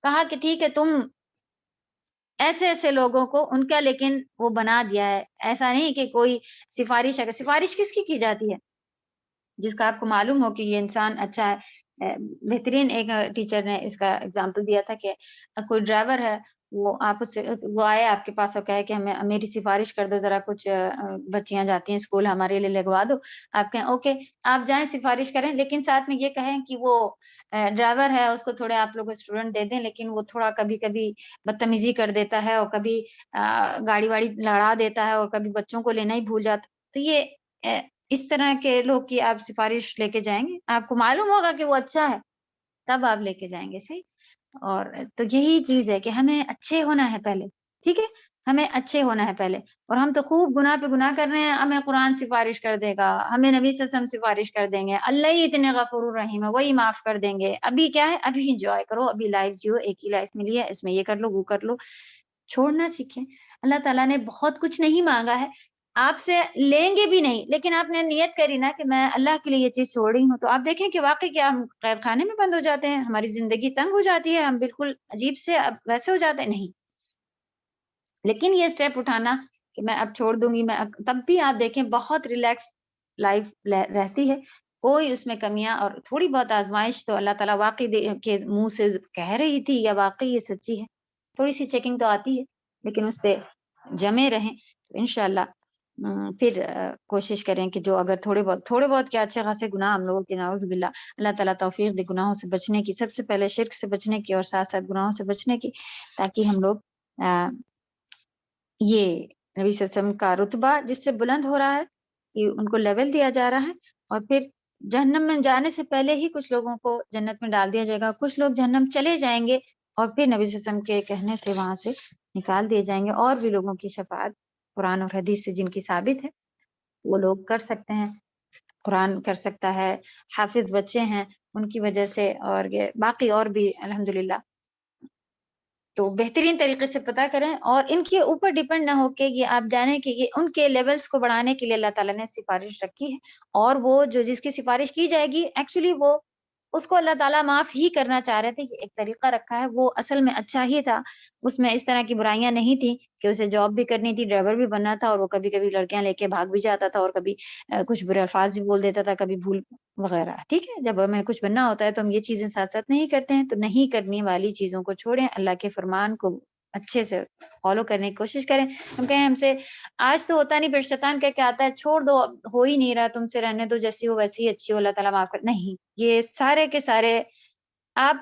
کہا کہ ٹھیک ہے تم ایسے ایسے لوگوں کو ان کا، لیکن وہ بنا دیا ہے. ایسا نہیں کہ کوئی سفارش، اگر سفارش کس کی جاتی ہے؟ جس کا آپ کو معلوم ہو کہ یہ انسان اچھا ہے. بہترین ایک ٹیچر نے اس کا اگزامپل دیا تھا کہ کوئی ڈرائیور ہے، وہ آپ اس سے وہ آئے آپ کے پاس اور کہے کہ ہمیں میری سفارش کر دو، ذرا کچھ بچیاں جاتی ہیں اسکول ہمارے لیے لگوا دو. آپ کہیں اوکے آپ جائیں سفارش کریں، لیکن ساتھ میں یہ کہیں کہ وہ ڈرائیور ہے اس کو تھوڑے آپ لوگ اسٹوڈنٹ دے دیں، لیکن وہ تھوڑا کبھی کبھی بدتمیزی کر دیتا ہے اور کبھی گاڑی واڑی لڑا دیتا ہے اور کبھی بچوں کو لینا ہی بھول جاتا. تو یہ اس طرح کے لوگ کی آپ سفارش لے کے جائیں گے، آپ کو معلوم ہوگا کہ وہ اچھا ہے تب آپ لے کے جائیں گے. صحیح. اور تو یہی چیز ہے کہ ہمیں اچھے ہونا ہے پہلے، ٹھیک ہے، ہمیں اچھے ہونا ہے پہلے. اور ہم تو خوب گناہ پہ گناہ کر رہے ہیں، ہمیں قرآن سفارش کر دے گا، ہمیں نبی صلی اللہ علیہ وسلم سفارش کر دیں گے، اللہ ہی اتنے غفور الرحیم ہے وہی معاف کر دیں گے. ابھی کیا ہے، ابھی انجوائے کرو، ابھی لائف جیو، ایک ہی لائف ملی ہے، اس میں یہ کر لو وہ کر لو. چھوڑنا سیکھیں. اللہ تعالیٰ نے بہت کچھ نہیں مانگا ہے، آپ سے لیں گے بھی نہیں، لیکن آپ نے نیت کری نا کہ میں اللہ کے لیے یہ چیز چھوڑ رہی ہوں، تو آپ دیکھیں کہ واقعی کیا ہم قید خانے میں بند ہو جاتے ہیں، ہماری زندگی تنگ ہو جاتی ہے، ہم بالکل عجیب سے ویسے ہو جاتے ہیں. نہیں، لیکن یہ اسٹیپ اٹھانا کہ میں اب چھوڑ دوں گی، میں تب بھی آپ دیکھیں بہت ریلیکس لائف رہتی ہے، کوئی اس میں کمیاں اور تھوڑی بہت آزمائش تو اللہ تعالیٰ واقعی کے منہ سے کہہ رہی تھی یا واقعی یہ سچی ہے، تھوڑی سی چیکنگ تو آتی ہے، لیکن اس پہ جمے رہیں تو انشاءاللہ پھر کوشش کریں کہ جو اگر تھوڑے بہت کیا اچھے خاصے گناہ ہم لوگوں کے نعوذ باللہ، اللہ تعالیٰ توفیق دے گناہوں سے بچنے کی، سب سے پہلے شرک سے بچنے کی اور ساتھ ساتھ گناہوں سے بچنے کی، تاکہ ہم لوگ یہ نبی صلی اللہ علیہ وسلم کا رتبہ جس سے بلند ہو رہا ہے کہ ان کو لیول دیا جا رہا ہے، اور پھر جہنم میں جانے سے پہلے ہی کچھ لوگوں کو جنت میں ڈال دیا جائے گا، کچھ لوگ جہنم چلے جائیں گے اور پھر نبی صلی اللہ علیہ وسلم کے کہنے سے وہاں سے نکال دیے جائیں گے. اور بھی لوگوں کی شفاعت قرآن اور حدیث سے جن کی ثابت ہے وہ لوگ کر سکتے ہیں، قرآن کر سکتا ہے، حافظ بچے ہیں ان کی وجہ سے، اور یہ باقی اور بھی الحمدللہ. تو بہترین طریقے سے پتہ کریں اور ان کے اوپر ڈیپینڈ نہ ہو کہ یہ آپ جانیں کہ یہ ان کے لیولز کو بڑھانے کے لیے اللہ تعالیٰ نے سفارش رکھی ہے، اور وہ جو جس کی سفارش کی جائے گی ایکچولی وہ اس کو اللہ تعالیٰ معاف ہی کرنا چاہ رہے تھے. یہ ایک طریقہ رکھا ہے، وہ اصل میں اچھا ہی تھا، اس میں اس طرح کی برائیاں نہیں تھیں کہ اسے جاب بھی کرنی تھی، ڈرائیور بھی بننا تھا، اور وہ کبھی کبھی لڑکیاں لے کے بھاگ بھی جاتا تھا، اور کبھی کچھ برے الفاظ بھی بول دیتا تھا، کبھی بھول وغیرہ. ٹھیک ہے، جب ہمیں کچھ بننا ہوتا ہے تو ہم یہ چیزیں ساتھ ساتھ نہیں کرتے ہیں. تو نہیں کرنے والی چیزوں کو چھوڑیں، اللہ کے فرمان کو اچھے سے فالو کرنے کی کوشش کریں. ہم کہیں ہم سے آج تو ہوتا نہیں، پھر شیطان کہہ کے آتا ہے چھوڑ دو، ہو ہی نہیں رہا، تم سے رہنے دو، جیسی ہو ویسی ہی اچھی ہو، اللہ تعالیٰ معاف کر. نہیں، یہ سارے کے سارے آپ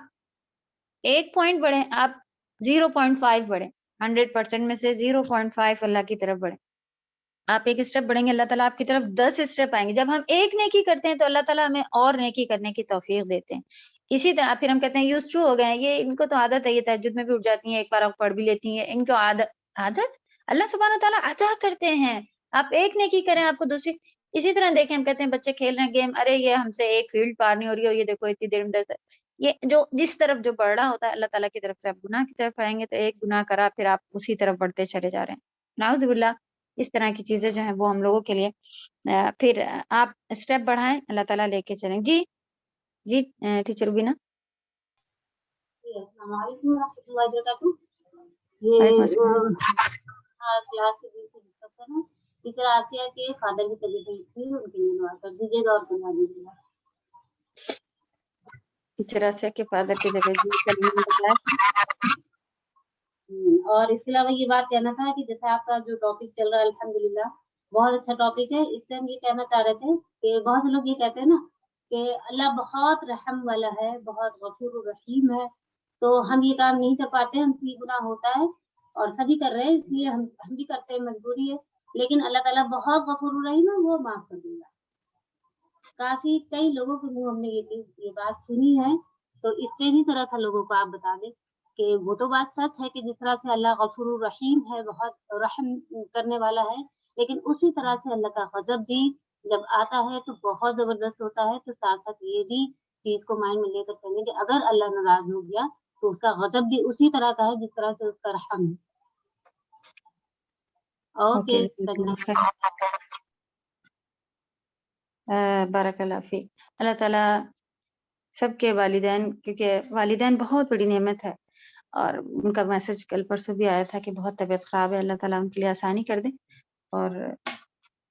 1 پوائنٹ بڑھیں، آپ 0.5 بڑھیں، 100% میں سے 0.5 اللہ کی طرف بڑھیں. آپ ایک اسٹیپ بڑھیں گے، اللہ تعالیٰ آپ کی طرف 10 اسٹیپ آئیں گے. جب ہم ایک نیکی کرتے ہیں تو اللہ تعالیٰ ہمیں اور نیکی کرنے کی توفیق دیتے ہیں. اسی طرح پھر ہم کہتے ہیں یوز ٹو ہو گئے ہیں، یہ ان کو تو عادت ہے، یہ تہجد میں بھی اٹھ جاتی ہیں، ایک بار پڑھ بھی لیتی ہیں، ان کو عادت اللہ سبحانہ تعالیٰ عطا کرتے ہیں. آپ ایک نیکی کریں، آپ کو دوسری. اسی طرح دیکھیں، ہم کہتے ہیں بچے کھیل رہے ہیں گیم، ارے یہ ہم سے ایک فیلڈ پار نہیں ہو رہی ہے، یہ دیکھو اتنی دیر میں 10. یہ جو جس طرف جو بڑھ رہا ہوتا ہے اللہ تعالیٰ کی طرف سے، آپ گناہ کی طرف آئیں گے تو ایک گناہ کرا پھر آپ اسی طرف بڑھتے چلے جا رہے ہیں. نعوذ باللہ. اس طرح کی چیزیں جو ہیں وہ ہم لوگوں کے لیے پھر آپ اسٹیپ بڑھائیں، اللہ تعالیٰ لے کے چلیں. جی جی ٹیچر روبینہ. السلام علیکم ورحمۃ اللہ وبرکاتہ. وعلیکم السلام. کلاس سے ڈسکس کرنا ٹیچر آسیہ کے فادر کی طبیعت نہیں تھی، ان کے لیے دعا کر دیجیے گا اور بنا دیجیے گا. ٹیچر آسیہ کے فادر کی طبیعت جی کل میں نے بتایا. اور اس کے علاوہ یہ بات کہنا تھا کہ جیسے آپ کا جو ٹاپک چل رہا ہے الحمدللہ بہت اچھا ٹاپک ہے. اس سے ہم یہ کہنا چاہ رہے تھے کہ بہت سے لوگ یہ کہتے ہیں نا کہ اللہ بہت رحم والا ہے، بہت غفور الرحیم ہے، تو ہم یہ کام نہیں کر پاتے، ہم سے گناہ ہوتا ہے اور سبھی کر رہے ہیں، اس لیے ہم بھی کرتے ہیں، مجبوری ہے. لیکن اللہ تعالیٰ بہت غفور الرحیم ہے، وہ معاف کر دے گا. کافی کئی لوگوں کے منہ ہم نے یہ بات سنی ہے، تو اس کے بھی طرح سے لوگوں کو آپ بتا دیں کہ وہ تو بات سچ ہے کہ جس طرح سے اللہ غفور الرحیم ہے، بہت رحم کرنے والا ہے، لیکن اسی طرح سے اللہ کا غضب بھی جب آتا ہے تو بہت زبردست ہوتا ہے. تو ساتھ ساتھ یہ بھی چیز کو مائنڈ میں لے کر چلیں کہ اگر اللہ ناراض ہو گیا تو اس کا غضب بھی اسی طرح کا ہے جس طرح سے اس کا رحم ہے. اوکے. بارک اللہ فی. اللہ تعالیٰ سب کے والدین، کیونکہ والدین بہت بڑی نعمت ہے، اور ان کا میسج کل پرسوں بھی آیا تھا کہ بہت طبیعت خراب ہے، اللہ تعالیٰ ان کے لیے آسانی کر دیں. اور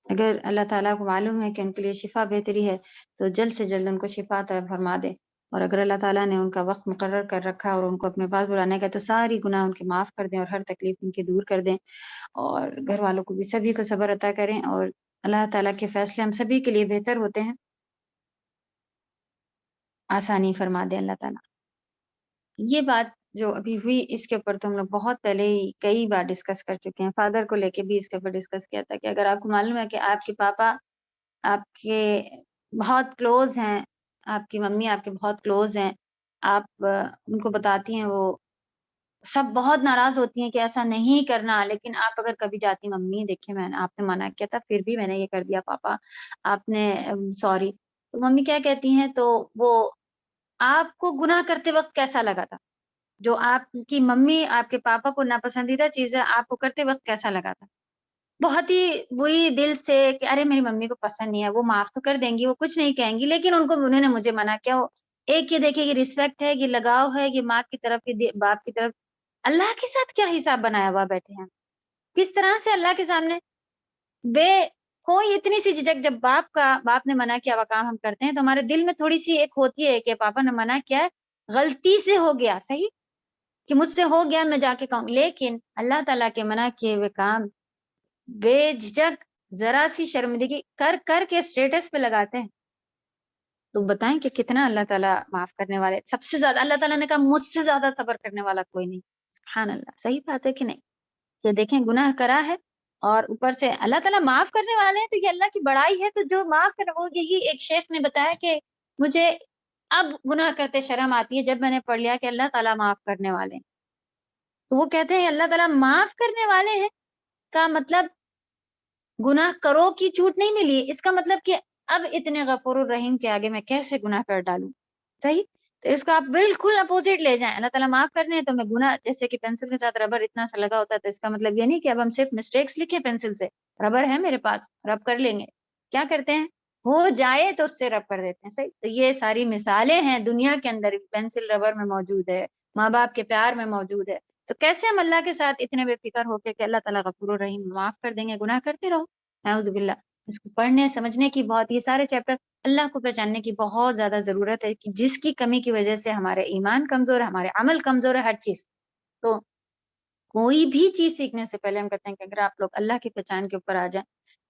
اگر اللہ تعالیٰ کو معلوم ہے کہ ان کے لیے شفا بہتری ہے تو جلد سے جلد ان کو شفا عطا فرما دے. اور اگر اللہ تعالیٰ نے ان کا وقت مقرر کر رکھا اور ان کو اپنے پاس بلانے کا تو ساری گناہ ان کے معاف کر دیں اور ہر تکلیف ان کی دور کر دیں، اور گھر والوں کو بھی سبھی کو صبر عطا کریں. اور اللہ تعالیٰ کے فیصلے ہم سبھی کے لیے بہتر ہوتے ہیں، آسانی فرما دیں اللہ تعالیٰ. یہ بات جو ابھی ہوئی اس کے اوپر تو ہم لوگ بہت پہلے ہی کئی بار ڈسکس کر چکے ہیں. فادر کو لے کے بھی اس کے اوپر ڈسکس کیا تھا کہ اگر آپ کو معلوم ہے کہ آپ کے پاپا آپ کے بہت کلوز ہیں، آپ کی ممی آپ کے بہت کلوز ہیں، آپ ان کو بتاتی ہیں، وہ سب بہت ناراض ہوتی ہیں کہ ایسا نہیں کرنا، لیکن آپ اگر کبھی جاتی ممی دیکھیں میں نے آپ نے منع کیا تھا پھر بھی میں نے یہ کر دیا پاپا آپ نے سوری، تو ممی کیا کہتی ہیں؟ تو وہ آپ کو گناہ کرتے وقت کیسا لگا تھا؟ جو آپ کی ممی آپ کے پاپا کو ناپسندیدہ چیز ہے آپ کو کرتے وقت کیسا لگا تھا؟ بہت ہی بری دل سے کہ ارے میری ممی کو پسند نہیں ہے، وہ معاف تو کر دیں گی، وہ کچھ نہیں کہیں گی، لیکن انہوں نے مجھے منع کیا. ایک یہ دیکھیں یہ رسپیکٹ ہے، یہ لگاؤ ہے، یہ ماں کی طرف باپ کی طرف. اللہ کے ساتھ کیا حساب بنایا ہوا بیٹھے ہیں؟ کس طرح سے اللہ کے سامنے بے کوئی اتنی سی جھجک، جب باپ نے منع کیا ہوا کام ہم کرتے ہیں تو ہمارے دل میں تھوڑی سی ایک ہوتی ہے کہ پاپا نے منع کیا ہے، غلطی سے ہو گیا، صحیح کہ مجھ سے ہو گیا میں جا کے کہوں، لیکن اللہ تعالیٰ کے منع کیے ہوئے کام بے جھجک ذرا سی شرمندگی کر کے اسٹیٹس پہ لگاتے ہیں. تو بتائیں کہ کتنا اللہ تعالیٰ معاف کرنے والے. سب سے زیادہ اللہ تعالیٰ نے کہا مجھ سے زیادہ صبر کرنے والا کوئی نہیں. سبحان اللہ. صحیح بات ہے کہ نہیں؟ کہ دیکھیں گناہ کرا ہے اور اوپر سے اللہ تعالیٰ معاف کرنے والے ہیں، تو یہ اللہ کی بڑائی ہے. تو جو معاف کرنے وہ یہی ایک شیخ نے بتایا کہ مجھے اب گناہ کرتے شرم آتی ہے جب میں نے پڑھ لیا کہ اللہ تعالیٰ معاف کرنے والے ہیں. تو وہ کہتے ہیں اللہ تعالیٰ معاف کرنے والے ہیں کا مطلب گناہ کرو کی چھوٹ نہیں ملی، اس کا مطلب کہ اب اتنے غفور الرحیم کے آگے میں کیسے گناہ کر ڈالوں. صحیح. تو اس کو آپ بالکل اپوزٹ لے جائیں. اللہ تعالیٰ معاف کرنے تو میں گناہ, جیسے کہ پینسل کے ساتھ ربر اتنا سا لگا ہوتا ہے, تو اس کا مطلب یہ نہیں کہ اب ہم صرف مسٹیکس لکھیں پینسل سے. ربر ہے میرے پاس, رب کر لیں گے. کیا کرتے ہیں, ہو جائے تو اس سے رب کر دیتے ہیں. صحیح. تو یہ ساری مثالیں ہیں دنیا کے اندر, پینسل ربر میں موجود ہے, ماں باپ کے پیار میں موجود ہے. تو کیسے ہم اللہ کے ساتھ اتنے بے فکر ہو کے کہ اللہ تعالیٰ غفور الرحیم معاف کر دیں گے, گناہ کرتے رہو. اعوذ باللہ. اس کو پڑھنے سمجھنے کی بہت, یہ سارے چیپٹر اللہ کو پہچاننے کی بہت زیادہ ضرورت ہے, کہ جس کی کمی کی وجہ سے ہمارے ایمان کمزور ہے, ہمارے عمل کمزور ہے, ہر چیز. تو کوئی بھی چیز سیکھنے سے پہلے ہم کہتے ہیں کہ اگر آپ لوگ اللہ کی پہچان کے اوپر آ جائیں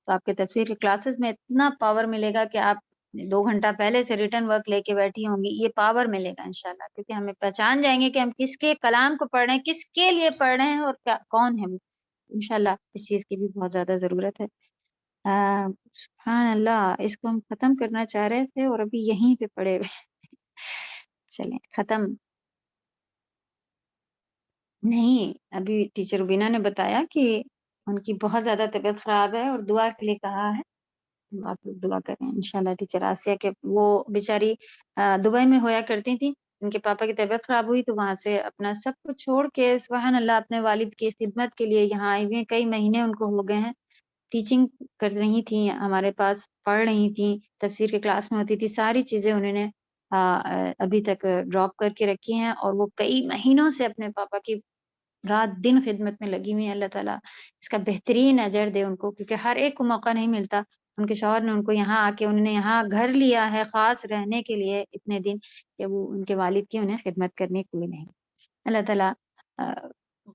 تو آپ کے تفسیر کی کلاسز میں اتنا پاور ملے گا کہ آپ 2 گھنٹہ پہلے سے ریٹرن ورک لے کے بیٹھی ہوں گی. یہ پاور ملے گا انشاءاللہ, کیونکہ ہمیں پہچان جائیں گے کہ ہم کس کے کلام کو پڑھ رہے ہیں, کس کے لیے پڑھ رہے ہیں, اور کون ہے. انشاءاللہ اس چیز کی بھی بہت زیادہ ضرورت ہے. سبحان اللہ, اس کو ہم ختم کرنا چاہ رہے تھے اور ابھی یہیں پہ پڑے ہوئے. چلیں ختم نہیں, ابھی ٹیچر ربینہ نے بتایا کہ ان کی بہت زیادہ طبیعت خراب ہے اور دعا کے لیے کہا ہے. آپ لوگ دعا کریں انشاءاللہ. ٹیچر آسیہ کے وہ بیچاری دبئی میں ہویا کرتی تھی, ان کے پاپا کی طبیعت خراب ہوئی تو وہاں سے اپنا سب کچھ چھوڑ کے سبحان اللہ اپنے والد کی خدمت کے لیے یہاں آئی ہوئی. کئی مہینے ان کو ہو گئے ہیں. ٹیچنگ کر رہی تھیں, ہمارے پاس پڑھ رہی تھیں, تفسیر کے کلاس میں ہوتی تھی, ساری چیزیں انہوں نے ابھی تک ڈراپ کر کے رکھی ہیں, اور وہ کئی مہینوں سے اپنے پاپا کی رات دن خدمت میں لگی ہوئی ہیں. اللہ تعالیٰ اس کا بہترین اجر دے ان کو, کیونکہ ہر ایک کو موقع نہیں ملتا. ان کے شوہر نے ان کو یہاں آ کے, انہوں نے یہاں گھر لیا ہے خاص رہنے کے لیے اتنے دن, کہ وہ ان کے والد کی انہیں خدمت کرنے کوئی نہیں. اللہ تعالیٰ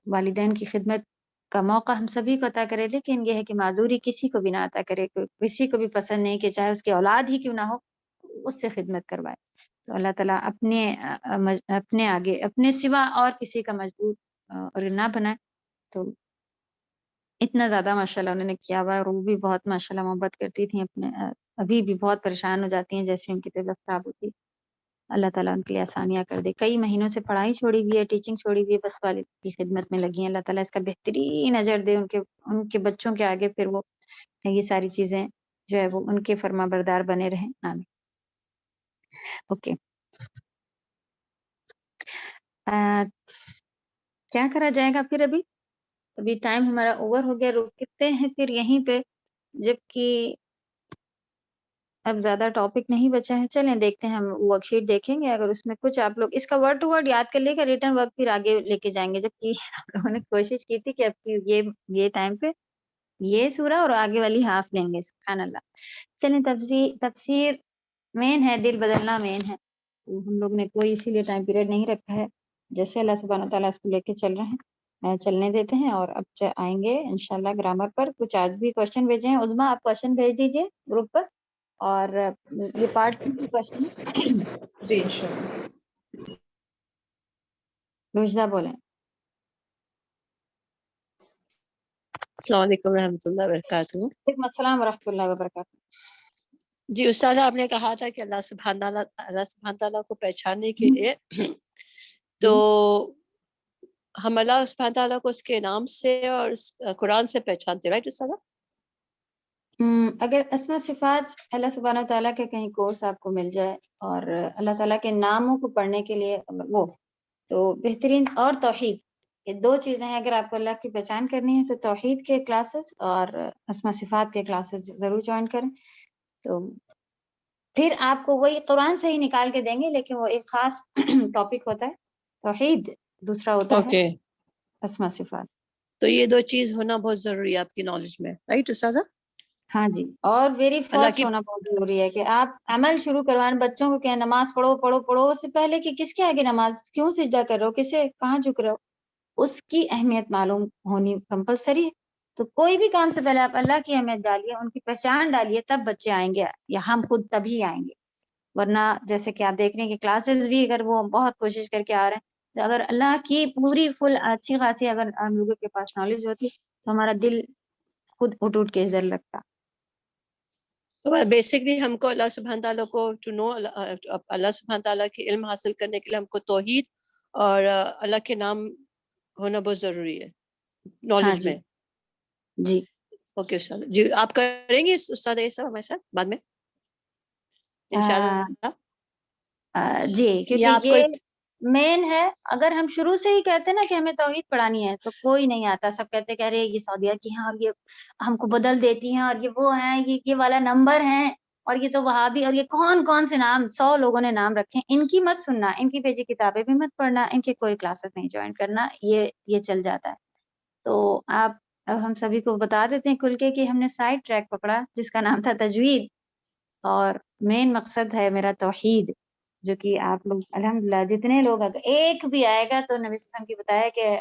والدین کی خدمت کا موقع ہم سبھی کو عطا کرے, لیکن یہ ہے کہ معذوری کسی کو بھی نہ عطا کرے, کسی کو بھی پسند نہیں کہ چاہے اس کی اولاد ہی کیوں نہ ہو اس سے خدمت کروائے. تو اللہ تعالیٰ اپنے آگے اپنے سوا اور کسی کا مجبور اور نہ بنائے. تو اتنا زیادہ ماشاءاللہ انہوں نے کیا ہوا ہے, اور وہ بھی بہت ماشاءاللہ محبت کرتی تھیں اپنے, ابھی بھی بہت پریشان ہو جاتی ہیں جیسے ان کی طبیعت خراب ہوتی. اللہ تعالیٰ ان کے لیے آسانیاں کر دے. کئی مہینوں سے پڑھائی چھوڑی ہوئی ہے, ٹیچنگ چھوڑی ہوئی ہے, بس والد کی خدمت میں لگی ہیں. اللہ تعالیٰ اس کا بہترین اجر دے ان کے بچوں کے آگے, پھر وہ یہ ساری چیزیں جو ہے وہ ان کے فرما بردار بنے رہیں. آمین. اوکے, کیا کرا جائے گا پھر. ابھی ٹائم ہمارا اوور ہو گیا, رکتے ہیں پھر یہیں پہ, جبکہ اب زیادہ ٹاپک نہیں بچا ہے. چلیں دیکھتے ہیں, ہم ورک شیٹ دیکھیں گے, اگر اس میں کچھ آپ لوگ اس کا ورڈ ٹو ورڈ یاد کر لے گا, ریٹرن ورک پھر آگے لے کے جائیں گے. جبکہ آپ لوگوں نے کوشش کی تھی کہ اب یہ ٹائم پہ یہ سورہ اور آگے والی ہاف لیں گے. سبحان اللہ. چلیں تفسیر مین ہے, دل بدلنا مین ہے, تو ہم لوگ نے کوئی اسی لیے ٹائم پیریڈ نہیں رکھا ہے. جیسے اللہ سبحانہ تعالیٰ اس کو لے کے چل رہے ہیں چلنے دیتے ہیں. اور اب آئیں گے انشاءاللہ گرامر پر. کچھ آج بھی کوشچن بھیجے ہیں. عظما آپ کوشچن بھیج دیجئے گروپ پر, اور یہ پارٹ کوشچن جی انشاءاللہ. روجدہ بولیں. السلام علیکم ورحمۃ اللہ وبرکاتہ. وعلیکم السلام ورحمۃ اللہ وبرکاتہ. جی استاد, آپ نے کہا تھا کہ اللہ سبحانہ تعالیٰ کو پہچاننے کے لیے تو ہم اللہ سبحانہ تعالیٰ کو اس کے نام سے اور قرآن سے پہچانتے, رائٹ استاد؟ اگر اسماء صفات اللہ سبحانہ تعالیٰ کے کہیں کورس آپ کو مل جائے, اور اللہ تعالیٰ کے ناموں کو پڑھنے کے لیے وہ, تو بہترین. اور توحید, یہ 2 چیزیں ہیں. اگر آپ کو اللہ کی پہچان کرنی ہے تو توحید کے کلاسز اور اسماء صفات کے کلاسز ضرور جوائن کریں. تو پھر آپ کو وہی قرآن سے ہی نکال کے دیں گے, لیکن وہ ایک خاص ٹاپک ہوتا ہے توحید, دوسرا ہوتا ہے اسماء صفات. تو یہ 2 چیز ہونا بہت ضروری ہے آپ کی نالج میں, رائٹ استاذہ؟ ہاں جی, اور ویری فرسٹ ہونا بہت ضروری ہے کہ آپ عمل شروع کروائیں. بچوں کو کہ نماز پڑھو پڑھو پڑھو, اس سے پہلے کہ کس کے آگے نماز, کیوں سجدہ کر رہے ہو, کسے کہاں جھک رہے ہو, اس کی اہمیت معلوم ہونی کمپلسری ہے. تو کوئی بھی کام سے پہلے آپ اللہ کی اہمیت ڈالیے, ان کی پہچان ڈالیے, تب بچے آئیں گے, یا ہم خود تبھی آئیں گے. ورنہ جیسے کہ آپ دیکھ رہے ہیں کہ کلاسز بھی اگر وہ بہت کوشش کر کے آ رہے ہیں, تو اگر اللہ کی پوری فل اچھی خاصی اگر ہم لوگوں کے پاس نالج ہوتی تو ہمارا دل خود اٹھ کے ادھر لگتا. تو بیسکلی ہم کو اللہ سبحانہ تعالیٰ کو ٹو نو, اللہ سبحانہ تعالیٰ کے علم حاصل کرنے کے لیے ہم کو توحید اور اللہ کے نام ہونا بہت ضروری ہے نالج میں. جی اوکے استاد جی, آپ کریں گے استاد یہ سب ہمارے ساتھ بعد میں انشاءاللہ؟ جی یا کیونکہ آپ یہ کوئی مین ہے. اگر ہم شروع سے ہی کہتے نا کہ ہمیں توحید پڑھانی ہے تو کوئی نہیں آتا. سب کہتے کہ ارے یہ سعودیہ کی ہیں اور یہ ہم کو بدل دیتی ہیں اور یہ وہ ہیں یہ والا نمبر ہیں اور یہ تو وہابی اور یہ کون کون سے نام 100 لوگوں نے نام رکھے ہیں. ان کی مت سننا, ان کی بھیجی کتابیں بھی مت پڑھنا, ان کی کوئی کلاسز نہیں جوائن کرنا. یہ چل جاتا ہے. تو آپ اب ہم سبھی کو بتا دیتے ہیں کھل کے کہ ہم نے سائڈ ٹریک پکڑا جس کا نام تھا تجوید, اور مین مقصد ہے میرا توحید, جو کہ آپ لوگ الحمدللہ جتنے لوگ اگر ایک بھی آئے گا تو نبی صلی اللہ علیہ وسلم کی بتایا کہ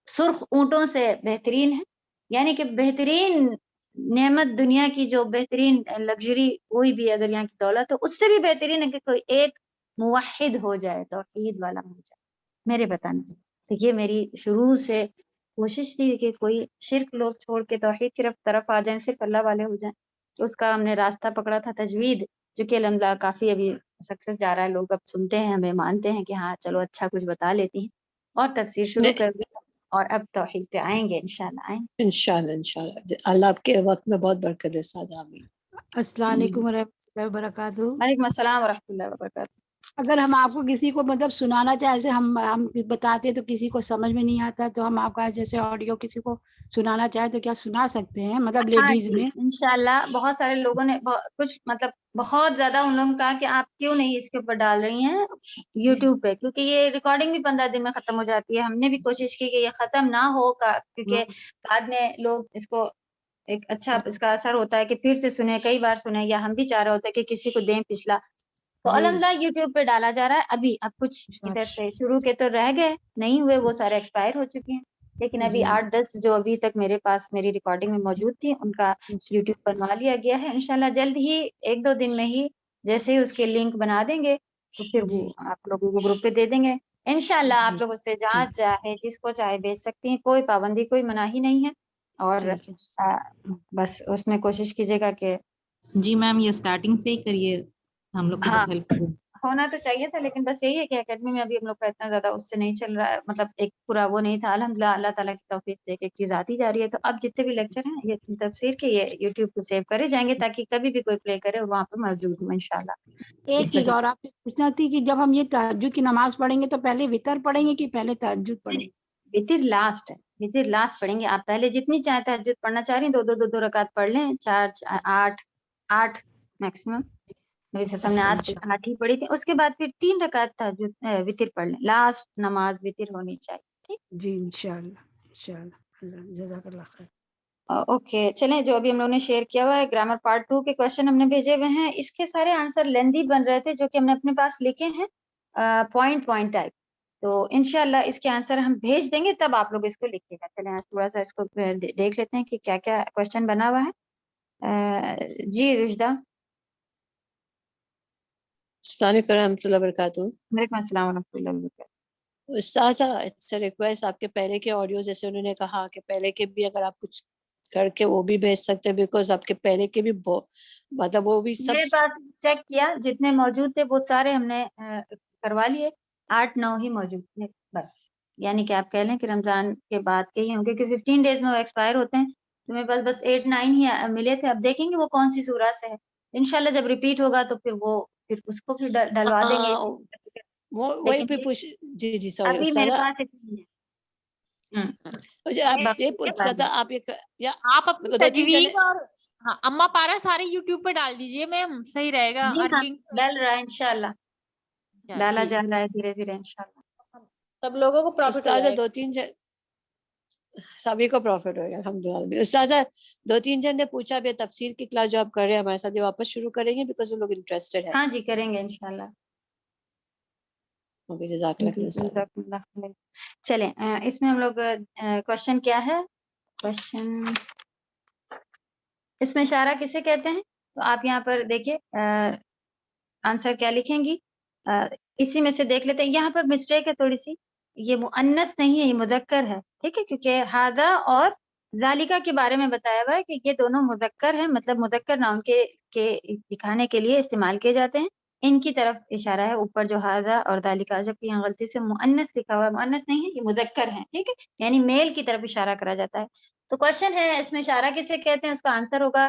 سرخ اونٹوں سے بہترین ہے. یعنی کہ بہترین نعمت دنیا کی جو بہترین لگژری کوئی بھی اگر یہاں کی دولت ہو اس سے بھی بہترین ہے کہ کوئی ایک موحد ہو جائے, توحید والا ہو جائے میرے بتانے سے. تو یہ میری شروع سے کوشش تھی کہ کوئی شرک لوگ چھوڑ کے توحید کی طرف آ جائیں, صرف اللہ والے ہو جائیں. تو اس کا ہم نے راستہ پکڑا تھا تجوید, جو کہ الحمدللہ کافی ابھی سکسیس جا رہا ہے. لوگ اب سنتے ہیں, ہمیں مانتے ہیں کہ ہاں چلو اچھا کچھ بتا لیتی ہیں, اور تفسیر شروع کر دی اور اب توحید پہ آئیں گے انشاءاللہ. انشاءاللہ اللہ آپ کے وقت میں بہت برکت دے استاد. آمین. السلام علیکم ورحمۃ اللہ وبرکاتہ. وعلیکم السلام ورحمۃ اللہ وبرکاتہ. اگر ہم آپ کو کسی کو مطلب سنانا چاہے, ایسے ہم بتاتے تو کسی کو سمجھ میں نہیں آتا, تو ہم آپ کا جیسے آڈیو کسی کو سنانا چاہے تو کیا سنا سکتے ہیں, مطلب ہاں لیڈیز جی میں؟ انشاءاللہ. بہت سارے لوگوں نے کچھ مطلب بہت زیادہ ان لوگوں نے کہا کہ آپ کیوں نہیں اس کے اوپر ڈال رہی ہیں یوٹیوب پہ, کیونکہ یہ ریکارڈنگ بھی 15 دن میں ختم ہو جاتی ہے. ہم نے بھی کوشش کی کہ یہ ختم نہ ہو, کیونکہ بعد میں لوگ اس کو ایک اچھا اس کا اثر ہوتا ہے کہ پھر سے سنیں, کئی بار سنیں, یا ہم بھی چاہ رہے ہوتے ہیں کہ کسی کو دیں پچھلا. تو الحمدللہ یوٹیوب پہ ڈالا جا رہا ہے. ابھی اب کچھ ادھر سے شروع کے تو رہ گئے نہیں ہوئے, وہ سارے ایکسپائر ہو چکے ہیں, لیکن ابھی 8-10 جو ابھی تک میرے پاس میری ریکارڈنگ میں موجود تھی ان کا یوٹیوب بنوا لیا گیا ہے. انشاءاللہ جلد ہی 1-2 دن میں ہی جیسے ہی اس کے لنک بنا دیں گے تو پھر وہ آپ لوگوں کو گروپ پہ دے دیں گے انشاءاللہ. آپ لوگ اس سے جہاں چاہے جس کو چاہے بھیج سکتی ہیں, کوئی پابندی کوئی مناہی نہیں ہے. اور بس اس میں کوشش کیجیے گا کہ جی میم یہ اسٹارٹنگ سے ہی کریے, ہم لوگ کو ہاں بہت ہیلپ کرے. ہونا تو چاہیے تھا, لیکن بس یہی ہے کہ اکیڈمی میں ابھی ہم لوگ کا اتنا زیادہ اس سے نہیں چل رہا ہے, مطلب ایک پورا وہ نہیں تھا. الحمدللہ اللہ تعالیٰ کی توفیق سے ایک چیز آتی جا رہی ہے. تو اب جتنے بھی لیکچر ہیں یہ تفسیر کے یہ یوٹیوب پہ سیو کرے جائیں گے تاکہ کبھی بھی کوئی پلے کرے وہاں پہ موجود ہوں انشاءاللہ. ایک چیز اور آپ سے پوچھنا تھی کہ جب ہم یہ تہجد کی نماز پڑھیں گے تو پہلے وطر پڑھیں گے کہ پہلے تہجد پڑھیں گے؟ وطر لاسٹ ہے, وطر لاسٹ پڑھیں گے. آپ پہلے جتنی چاہے تہجد پڑھنا چاہ رہی ہیں 2 رکعت پڑھ لیں, 4 8 میکسیمم. نبی صلی اللہ علیہ وسلم نے 8 ہی پڑھی تھی. اس کے بعد پھر 3 رکعت تہجد وطر پڑھ لیں. لاسٹ نماز وطر ہونی چاہیے. ٹھیک جی انشاءاللہ اللہ جزاک اللہ خیر. اوکے چلیں, جو ابھی ہم لوگوں نے شیئر کیا ہوا ہے گرامر پارٹ 2 کے کوشچن ہم نے بھیجے ہوئے ہیں. اس کے سارے آنسر لیندی بن رہے تھے جو کہ ہم نے اپنے پاس لکھے ہیں پوائنٹ ٹائپ. تو انشاءاللہ اس کے آنسر ہم بھیج دیں گے, تب آپ لوگ اس کو لکھیے گا. چلیں تھوڑا سا اس کو دیکھ لیتے ہیں کہ کیا کیا کوشچن بنا ہوا ہے. جی رشدہ. السلام علیکم ورحمۃ اللہ وبرکاتہ. وعلیکم السلام ورحمۃ اللہ وبرکاتہ. استاذہ اٹس ریکویسٹ, آپ کے پہلے کے آڈیو جیسے انہوں نے کہا کہ پہلے کے بھی اگر آپ کچھ کر کے وہ بھی بھیج سکتے ہیں, بیکاز آپ کے پہلے کے بھی مطلب وہ بھی سب میرے پاس چیک کیا جتنے موجود تھے وہ سارے ہم نے کروا لیے. 8-9 ہی موجود تھے بس. یعنی کہ آپ کہہ لیں کہ رمضان کے بعد کے ہی ہوں گے, کیونکہ 15 ڈیز میں وہ ایکسپائر ہوتے ہیں. تو میرے پاس بس 8-9 ہی ملے تھے. اب دیکھیں گے وہ کون سی سورہ سے ہے. انشاءاللہ جب ریپیٹ ہوگا تو پھر اس کو پھر ڈلوا دیں گے. وہ وہی پہ پوچھ. جی سوری ابھی میرے استاذہ, پاس اتنی ہے. مجھے آپ یہ پوچھنا تھا, آپ یہ یا آپ اپنی تجوید اور اما پارا سارے یوٹیوب پہ ڈال دیجئے میم, صحیح رہے گا. جی اور ہاں لنک ڈل رہا ہے انشاءاللہ, ڈالا جا رہا ہے دھیرے دھیرے انشاءاللہ. سب لوگوں کو پروفٹ ہو استاذہ جائے گا. سبھی کو پروفٹ ہوگا الحمدللہ. استاذہ 2-3 جن نے پوچھا بھی تفسیر کی کلاس جو آپ کر رہے ہیں ہمارے ساتھ, یہ واپس شروع کریں گے بیکاز وہ لوگ انٹرسٹڈ ہیں. ہاں جی کریں گے انشاءاللہ. جزاک اللہ خیر. چلیں اس میں ہم لوگ کوشچن کیا ہے, کوشچن اس میں اشارہ کسے کہتے ہیں, تو آپ یہاں پر دیکھیے آنسر کیا لکھیں گی. اسی میں سے دیکھ لیتے ہیں. یہاں پر مسٹیک ہے تھوڑی سی, یہ مؤنث نہیں ہے, یہ مذکر ہے. ٹھیک ہے, کیونکہ ہذا اور ذالکہ کے بارے میں بتایا ہوا ہے کہ یہ دونوں مذکر ہیں, مطلب مذکر نام کے دکھانے کے لیے استعمال کیے جاتے ہیں. ان کی طرف اشارہ ہے اوپر جو ہذا اور ذالکہ, جبکہ یہاں غلطی سے مؤنث لکھا ہوا ہے. مؤنث نہیں ہے, یہ مذکر ہیں. ٹھیک ہے, یعنی میل کی طرف اشارہ کرا جاتا ہے. تو کوشچن ہے اس میں اشارہ کسے کہتے ہیں, اس کا آنسر ہوگا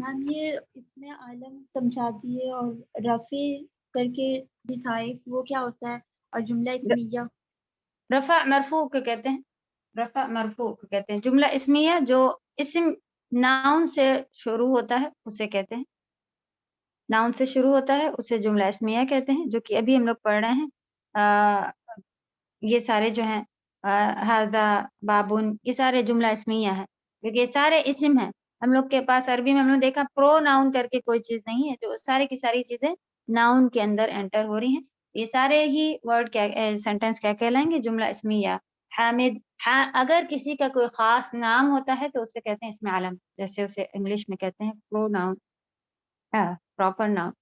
میم یہ اس میں عالم سمجھا دیے اور رفع کر کے بھی تھا ایک، وہ کیا ہوتا ہے؟ اور جملہ اسمیہ رفع مرفوع کو کہتے ہیں، رفع مرفوع کو کہتے ہیں. جملہ اسمیہ جو اسم ناؤن سے شروع ہوتا ہے اسے کہتے ہیں، ناؤن سے شروع ہوتا ہے اسے جملہ اسمیہ کہتے ہیں، جو کہ ابھی ہم لوگ پڑھ رہے ہیں. یہ سارے جو ہیں ہذا بابن، یہ سارے جملہ اسمیہ ہے کیونکہ یہ سارے اسم ہیں. ہم لوگ کے پاس عربی میں ہم نے دیکھا پرو ناؤن کر کے کوئی چیز نہیں ہے، جو سارے کی ساری چیزیں ناؤن کے اندر انٹر ہو رہی ہیں. یہ سارے ہی ورڈ کیا سینٹینس کیا کہلائیں گے؟ جملہ اسمیہ. حامد، اگر کسی کا کوئی خاص نام ہوتا ہے تو اسے کہتے ہیں اسم علم، جیسے اسے انگلش میں کہتے ہیں پرو ناؤن، پراپر ناؤن.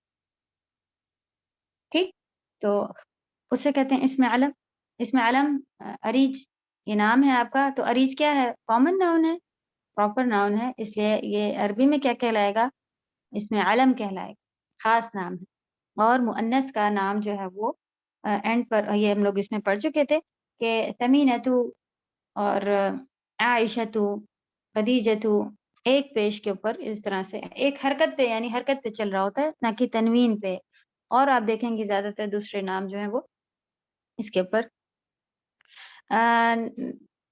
ٹھیک، تو اسے کہتے ہیں اسم علم. اسم علم اریج، یہ نام ہے آپ کا، تو اریج کیا ہے؟ کامن ناؤن ہے، پراپر ناؤن ہے، اس لیے یہ عربی میں کیا کہلائے گا؟ اسم علم کہلائے گا، خاص نام ہے. اور مؤنث کا نام جو ہے وہ اینڈ پر، یہ ہم لوگ اس میں پڑھ چکے تھے کہ تمینتو اور عائشتو، خدیجتو، ایک پیش کے اوپر اس طرح سے ایک حرکت پہ، یعنی حرکت پہ چل رہا ہوتا ہے، نہ کہ تنوین پہ. اور آپ دیکھیں گے زیادہ تر دوسرے نام جو ہیں وہ اس کے اوپر.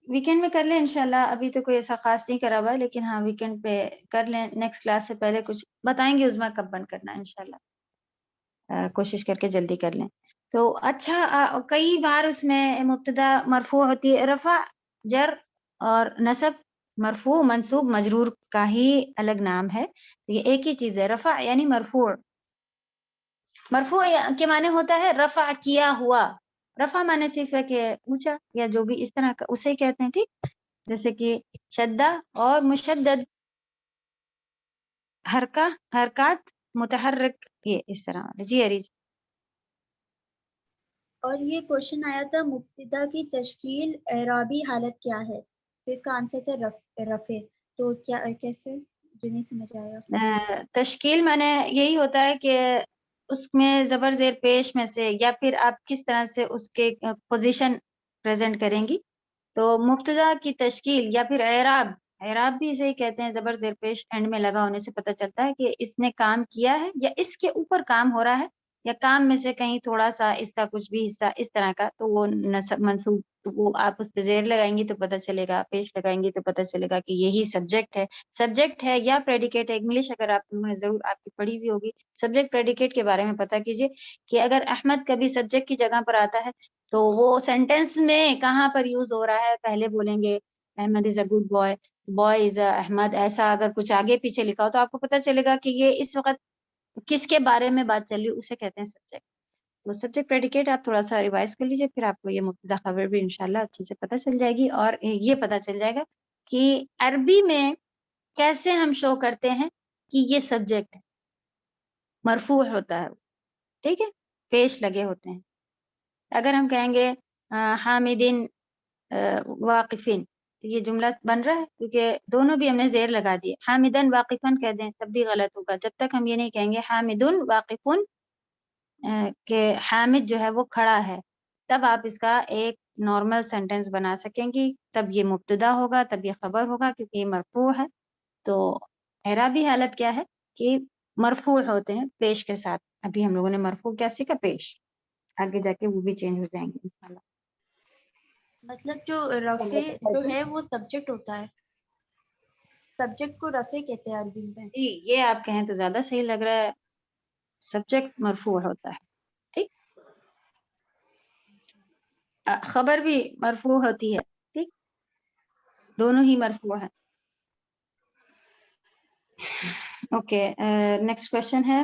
ویکینڈ میں کر لیں انشاءاللہ، ابھی تو کوئی ایسا خاص نہیں کرا ہوا ہے، لیکن ہاں ویکینڈ پہ کر لیں. نیکسٹ کلاس سے پہلے کچھ بتائیں گے عظمیٰ کب بند کرنا ہے انشاءاللہ، کوشش کر کے جلدی کر لیں. تو اچھا، کئی بار اس میں مبتدا مرفوع ہوتی ہے، رفع جر اور نصب، مرفوع منصوب مجرور کا ہی الگ نام ہے. یہ ایک ہی چیز ہے، رفع یعنی مرفوع. مرفوع کے معنی ہوتا ہے رفع کیا ہوا. رفع معنی صرف ہے کہ اونچا یا جو بھی اس طرح کا، اسے کہتے ہیں. ٹھیک، جیسے کہ شدہ اور مشدد، حرکات متحرک، یہ اس طرح. جی اریج. اور یہ کوشچن آیا تھا مبتدا کی تشکیل اعرابی حالت کیا ہے، تو اس کا آنسر تھا رفع. تو کیا کیسے، جو نہیں سمجھ آیا؟ تشکیل معنی یہی ہوتا ہے کہ اس میں زبر زیر پیش میں سے، یا پھر آپ کس طرح سے اس کے پوزیشن پریزنٹ کریں گی. تو مبتدا کی تشکیل یا پھر اعراب، اعراب بھی اسے ہی کہتے ہیں. زبر زیر پیش اینڈ میں لگا ہونے سے پتہ چلتا ہے کہ اس نے کام کیا ہے یا اس کے اوپر کام ہو رہا ہے، یا کام میں سے کہیں تھوڑا سا اس کا کچھ بھی حصہ اس طرح کا، تو وہ منصوب، وہ آپ اس پہ زیر لگائیں گی تو پتہ چلے گا، پیش لگائیں گی تو پتہ چلے گا کہ یہی سبجیکٹ ہے. سبجیکٹ ہے یا پریڈیکیٹ ہے. انگلش اگر آپ نے ضرور آپ کی پڑھی ہوئی ہوگی، سبجیکٹ پریڈیکیٹ کے بارے میں پتہ کیجئے کہ اگر احمد کبھی سبجیکٹ کی جگہ پر آتا ہے تو وہ سینٹینس میں کہاں پر یوز ہو رہا ہے. پہلے بولیں گے Ahmed is a good boy, boy is Ahmed, ایسا اگر کچھ آگے پیچھے لکھا ہو تو آپ کو پتہ چلے گا کہ یہ اس وقت کس کے بارے میں بات چل رہی ہے، اسے کہتے ہیں سبجیکٹ. وہ سبجیکٹ پریڈیکیٹ آپ تھوڑا سا ریوائز کر لیجئے، پھر آپ کو یہ مبتدا خبر بھی انشاءاللہ اچھے سے پتہ چل جائے گی. اور یہ پتہ چل جائے گا کہ عربی میں کیسے ہم شو کرتے ہیں کہ یہ سبجیکٹ ہے، مرفوع ہوتا ہے. ٹھیک ہے، پیش لگے ہوتے ہیں. اگر ہم کہیں گے حامدین واقفین، تو یہ جملہ بن رہا ہے کیونکہ دونوں بھی ہم نے زیر لگا دیے. حامدن واقفن کہہ دیں تب بھی غلط ہوگا، جب تک ہم یہ نہیں کہیں گے حامدن واقفن کہ حامد جو ہے وہ کھڑا ہے، تب آپ اس کا ایک نارمل سینٹینس بنا سکیں گی. تب یہ مبتدا ہوگا، تب یہ خبر ہوگا، کیونکہ یہ مرفوع ہے. تو اعرابی حالت کیا ہے کہ مرفوع ہوتے ہیں پیش کے ساتھ. ابھی ہم لوگوں نے مرفوع کیا سیکھا، پیش. آگے جا کے وہ بھی چینج ہو جائیں گے انشاءاللہ. مطلب جو رفع جو ہے وہ سبجیکٹ ہوتا ہے، سبجیکٹ کو رفع کہتے ہیں عربی میں. جی، یہ آپ کہیں تو زیادہ صحیح لگ رہا ہے، سبجیکٹ مرفوع ہوتا ہے. ٹھیک، خبر بھی مرفوع ہوتی ہے. ٹھیک، دونوں ہی مرفوع ہیں. اوکے، نیکسٹ کوشچن ہے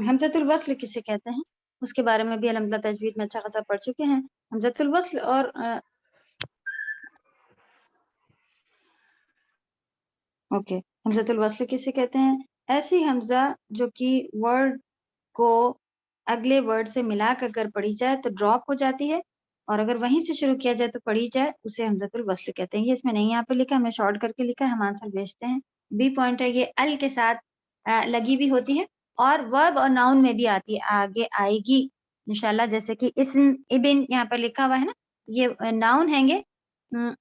حمزۃ الوصل کسے کہتے ہیں؟ اس کے بارے میں بھی الحمدللہ تجوید میں اچھا خاصا پڑھ چکے ہیں. حمزۃ الوصل اور اوکے، حمزۃ الوصل کسے کہتے ہیں؟ ایسی حمزہ جو کہ ورڈ کو اگلے ورڈ سے ملا کر پڑھی جائے تو ڈراپ ہو جاتی ہے، اور اگر وہیں سے شروع کیا جائے تو پڑھی جائے، اسے حمزۃ الوصل کہتے ہیں. یہ اس میں نہیں یہاں پہ لکھا، ہم نے شارٹ کر کے لکھا ہے، ہم آنسر بھیجتے ہیں. بی پوائنٹ ہے، یہ ال کے ساتھ لگی بھی ہوتی ہے اور ورب اور ناؤن میں بھی آتی ہے، آگے آئے گی انشاءاللہ. جیسے کہ اسم ابن یہاں پر لکھا ہوا ہے نا، یہ ناؤن ہیں گے،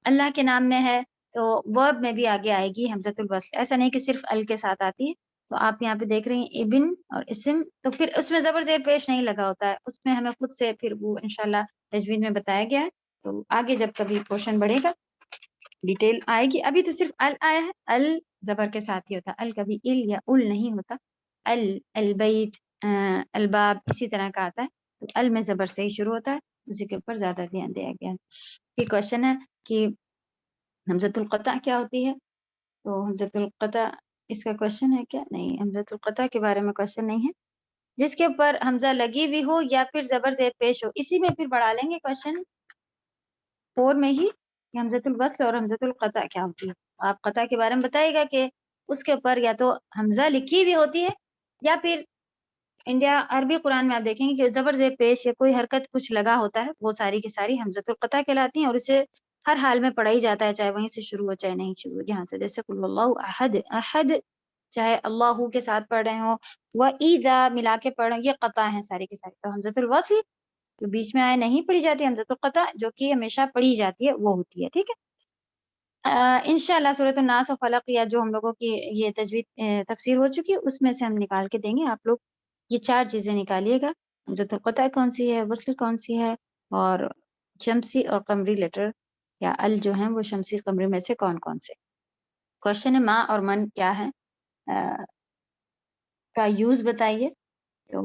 اللہ کے نام میں ہے، تو ورب میں بھی آگے آئے گی حمزۃ الوصل، ایسا نہیں کہ صرف ال کے ساتھ آتی ہے. تو آپ یہاں پہ دیکھ رہے ہیں ابن اور اسم، تو پھر اس میں زبر زیر پیش نہیں لگا ہوتا ہے، اس میں ہمیں خود سے پھر وہ انشاءاللہ تجوید میں بتایا گیا ہے. تو آگے جب کبھی پورشن بڑھے گا ڈیٹیل آئے گی. ابھی تو صرف ال آیا ہے، ال زبر کے ساتھ ہی ہوتا ہے، ال کبھی ال یا ال نہیں ہوتا. البیت، الباب اسی طرح کا آتا ہے، تو ال میں زبر سے ہی شروع ہوتا ہے، اسی کے اوپر زیادہ دھیان دیا گیا ہے. یہ کوشچن ہے کہ حمزۃ القطع کیا ہوتی ہے. تو حمزۃ القطع اس کا کوشچن ہے کیا؟ نہیں، حمزۃ القطع کے بارے میں کوشچن نہیں ہے. جس کے اوپر حمزہ لگی ہوئی ہو یا پھر زبر زیر پیش ہو، اسی میں پھر بڑھا لیں گے کوشچن 4 میں ہی کہ حمزۃ الوصل اور حمزۃ القطع کیا ہوتی ہے. آپ قطع کے بارے میں بتائے گا کہ اس کے اوپر یا تو حمزہ لکھی ہوئی ہوتی ہے یا پھر انڈیا عربی قرآن میں آپ دیکھیں گے کہ زبر زیر پیش یا کوئی حرکت کچھ لگا ہوتا ہے، وہ ساری کی ساری حمزۃ القطع کہلاتی ہیں، اور اسے ہر حال میں پڑھا ہی جاتا ہے، چاہے وہیں سے شروع ہو چاہے نہیں شروع ہو. یہاں سے جیسے قل اللہ احد، احد چاہے اللہ کے ساتھ پڑھ رہے ہوں، وَإِذَا ملا کے پڑھ رہے ہیں، یہ قطع ہیں ساری کی ساری. تو حمزۃ الوصل جو بیچ میں آئے نہیں پڑھی جاتی، حمزۃ القطع جو کہ ہمیشہ پڑھی جاتی ہے وہ ہوتی ہے. ٹھیک ہے، انشاءاللہ سورۃ الناس و فلق یا جو ہم لوگوں کی یہ تجوید تفسیر ہو چکی ہے اس میں سے ہم نکال کے دیں گے. آپ لوگ یہ 4 چیزیں نکالیے گا، حمزۃ القطع کون سی ہے، وصل کون سی ہے، اور شمسی اور قمری لیٹر یا ال جو ہیں وہ شمسی قمری میں سے کون کون سے. کوشچن ہے ما اور من کیا ہے کا یوز بتائیے، تو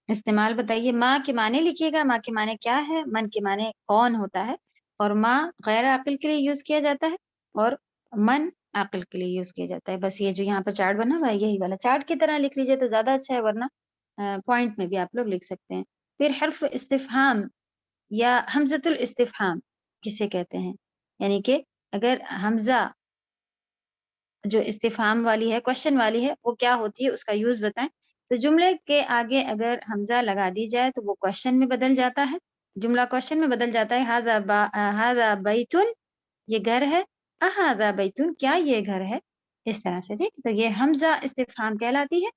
استعمال بتائیے. ماں کے معنی لکھیے گا، ماں کے معنی کیا ہے، من کے معنی کون ہوتا ہے، اور ماں غیر عاقل کے لیے یوز کیا جاتا ہے اور من عاقل کے لیے یوز کیا جاتا ہے. بس یہ جو یہاں پر چارٹ بنا ہوا ہے یہی والا چارٹ کی طرح لکھ لیجیے تو زیادہ اچھا ہے، ورنہ پوائنٹ میں بھی آپ لوگ لکھ سکتے ہیں. پھر حرف استفہام یا حمزۃ الاستفہام کسے کہتے ہیں، یعنی کہ اگر حمزہ جو استفہام والی ہے، کوشچن والی ہے، وہ کیا ہوتی ہے، اس کا یوز بتائیں. تو جملے کے آگے اگر حمزہ لگا دی جائے تو وہ کوشچن میں بدل جاتا ہے، جملہ کوشچن میں بدل جاتا ہے. ھذا بیت، یہ گھر ہے، اھذا بیت، کیا یہ گھر ہے، اس طرح سے. ٹھیک، تو یہ حمزہ استفہام کہلاتی ہے،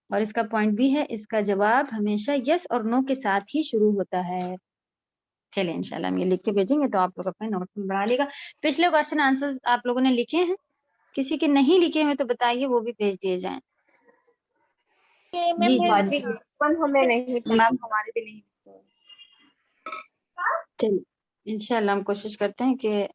اور اس کا پوائنٹ بھی ہے اس کا جواب ہمیشہ یس اور نو کے ساتھ ہی شروع ہوتا ہے. چلیں انشاءاللہ ہم یہ لکھ کے بھیجیں گے تو آپ لوگ اپنے نوٹ میں بڑھا لے گا. پچھلے کوشچن آنسر آپ لوگوں نے لکھے ہیں، کسی کے نہیں لکھے ہوئے تو بتائیے، وہ بھی بھیج دیے جائیں. جی جی ہمیں نہیں میم ہمارے بھی نہیں. چلیے انشاءاللہ ہم کوشش کرتے ہیں کہ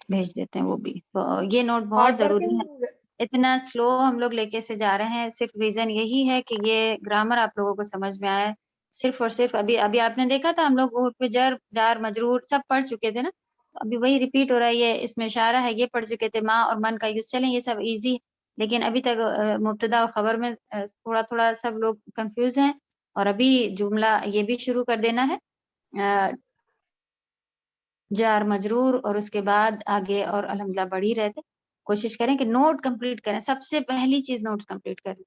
بھیج دیتے ہیں وہ بھی. تو یہ نوٹ بہت ضروری ہے، اتنا سلو ہم لوگ لے کے سے جا رہے ہیں، صرف ریزن یہی ہے کہ یہ گرامر آپ لوگوں کو سمجھ میں آئے. صرف اور صرف ابھی آپ نے دیکھا تھا ہم لوگ پہ جار مجرور سب پڑھ چکے تھے نا، ابھی وہی ریپیٹ ہو رہا ہے. یہ اس میں اشارہ ہے، یہ پڑھ چکے تھے، ماں اور من کا یوز. چلیں یہ سب ایزی، لیکن ابھی تک مبتدا اور خبر میں تھوڑا تھوڑا سب لوگ کنفیوز ہیں، اور ابھی جملہ یہ بھی شروع کر دینا ہے جار مجرور اور اس کے بعد آگے اور الحمدللہ بڑھ ہی رہتے. کوشش کریں کہ نوٹ کمپلیٹ کریں، سب سے پہلی چیز نوٹس کمپلیٹ کریں.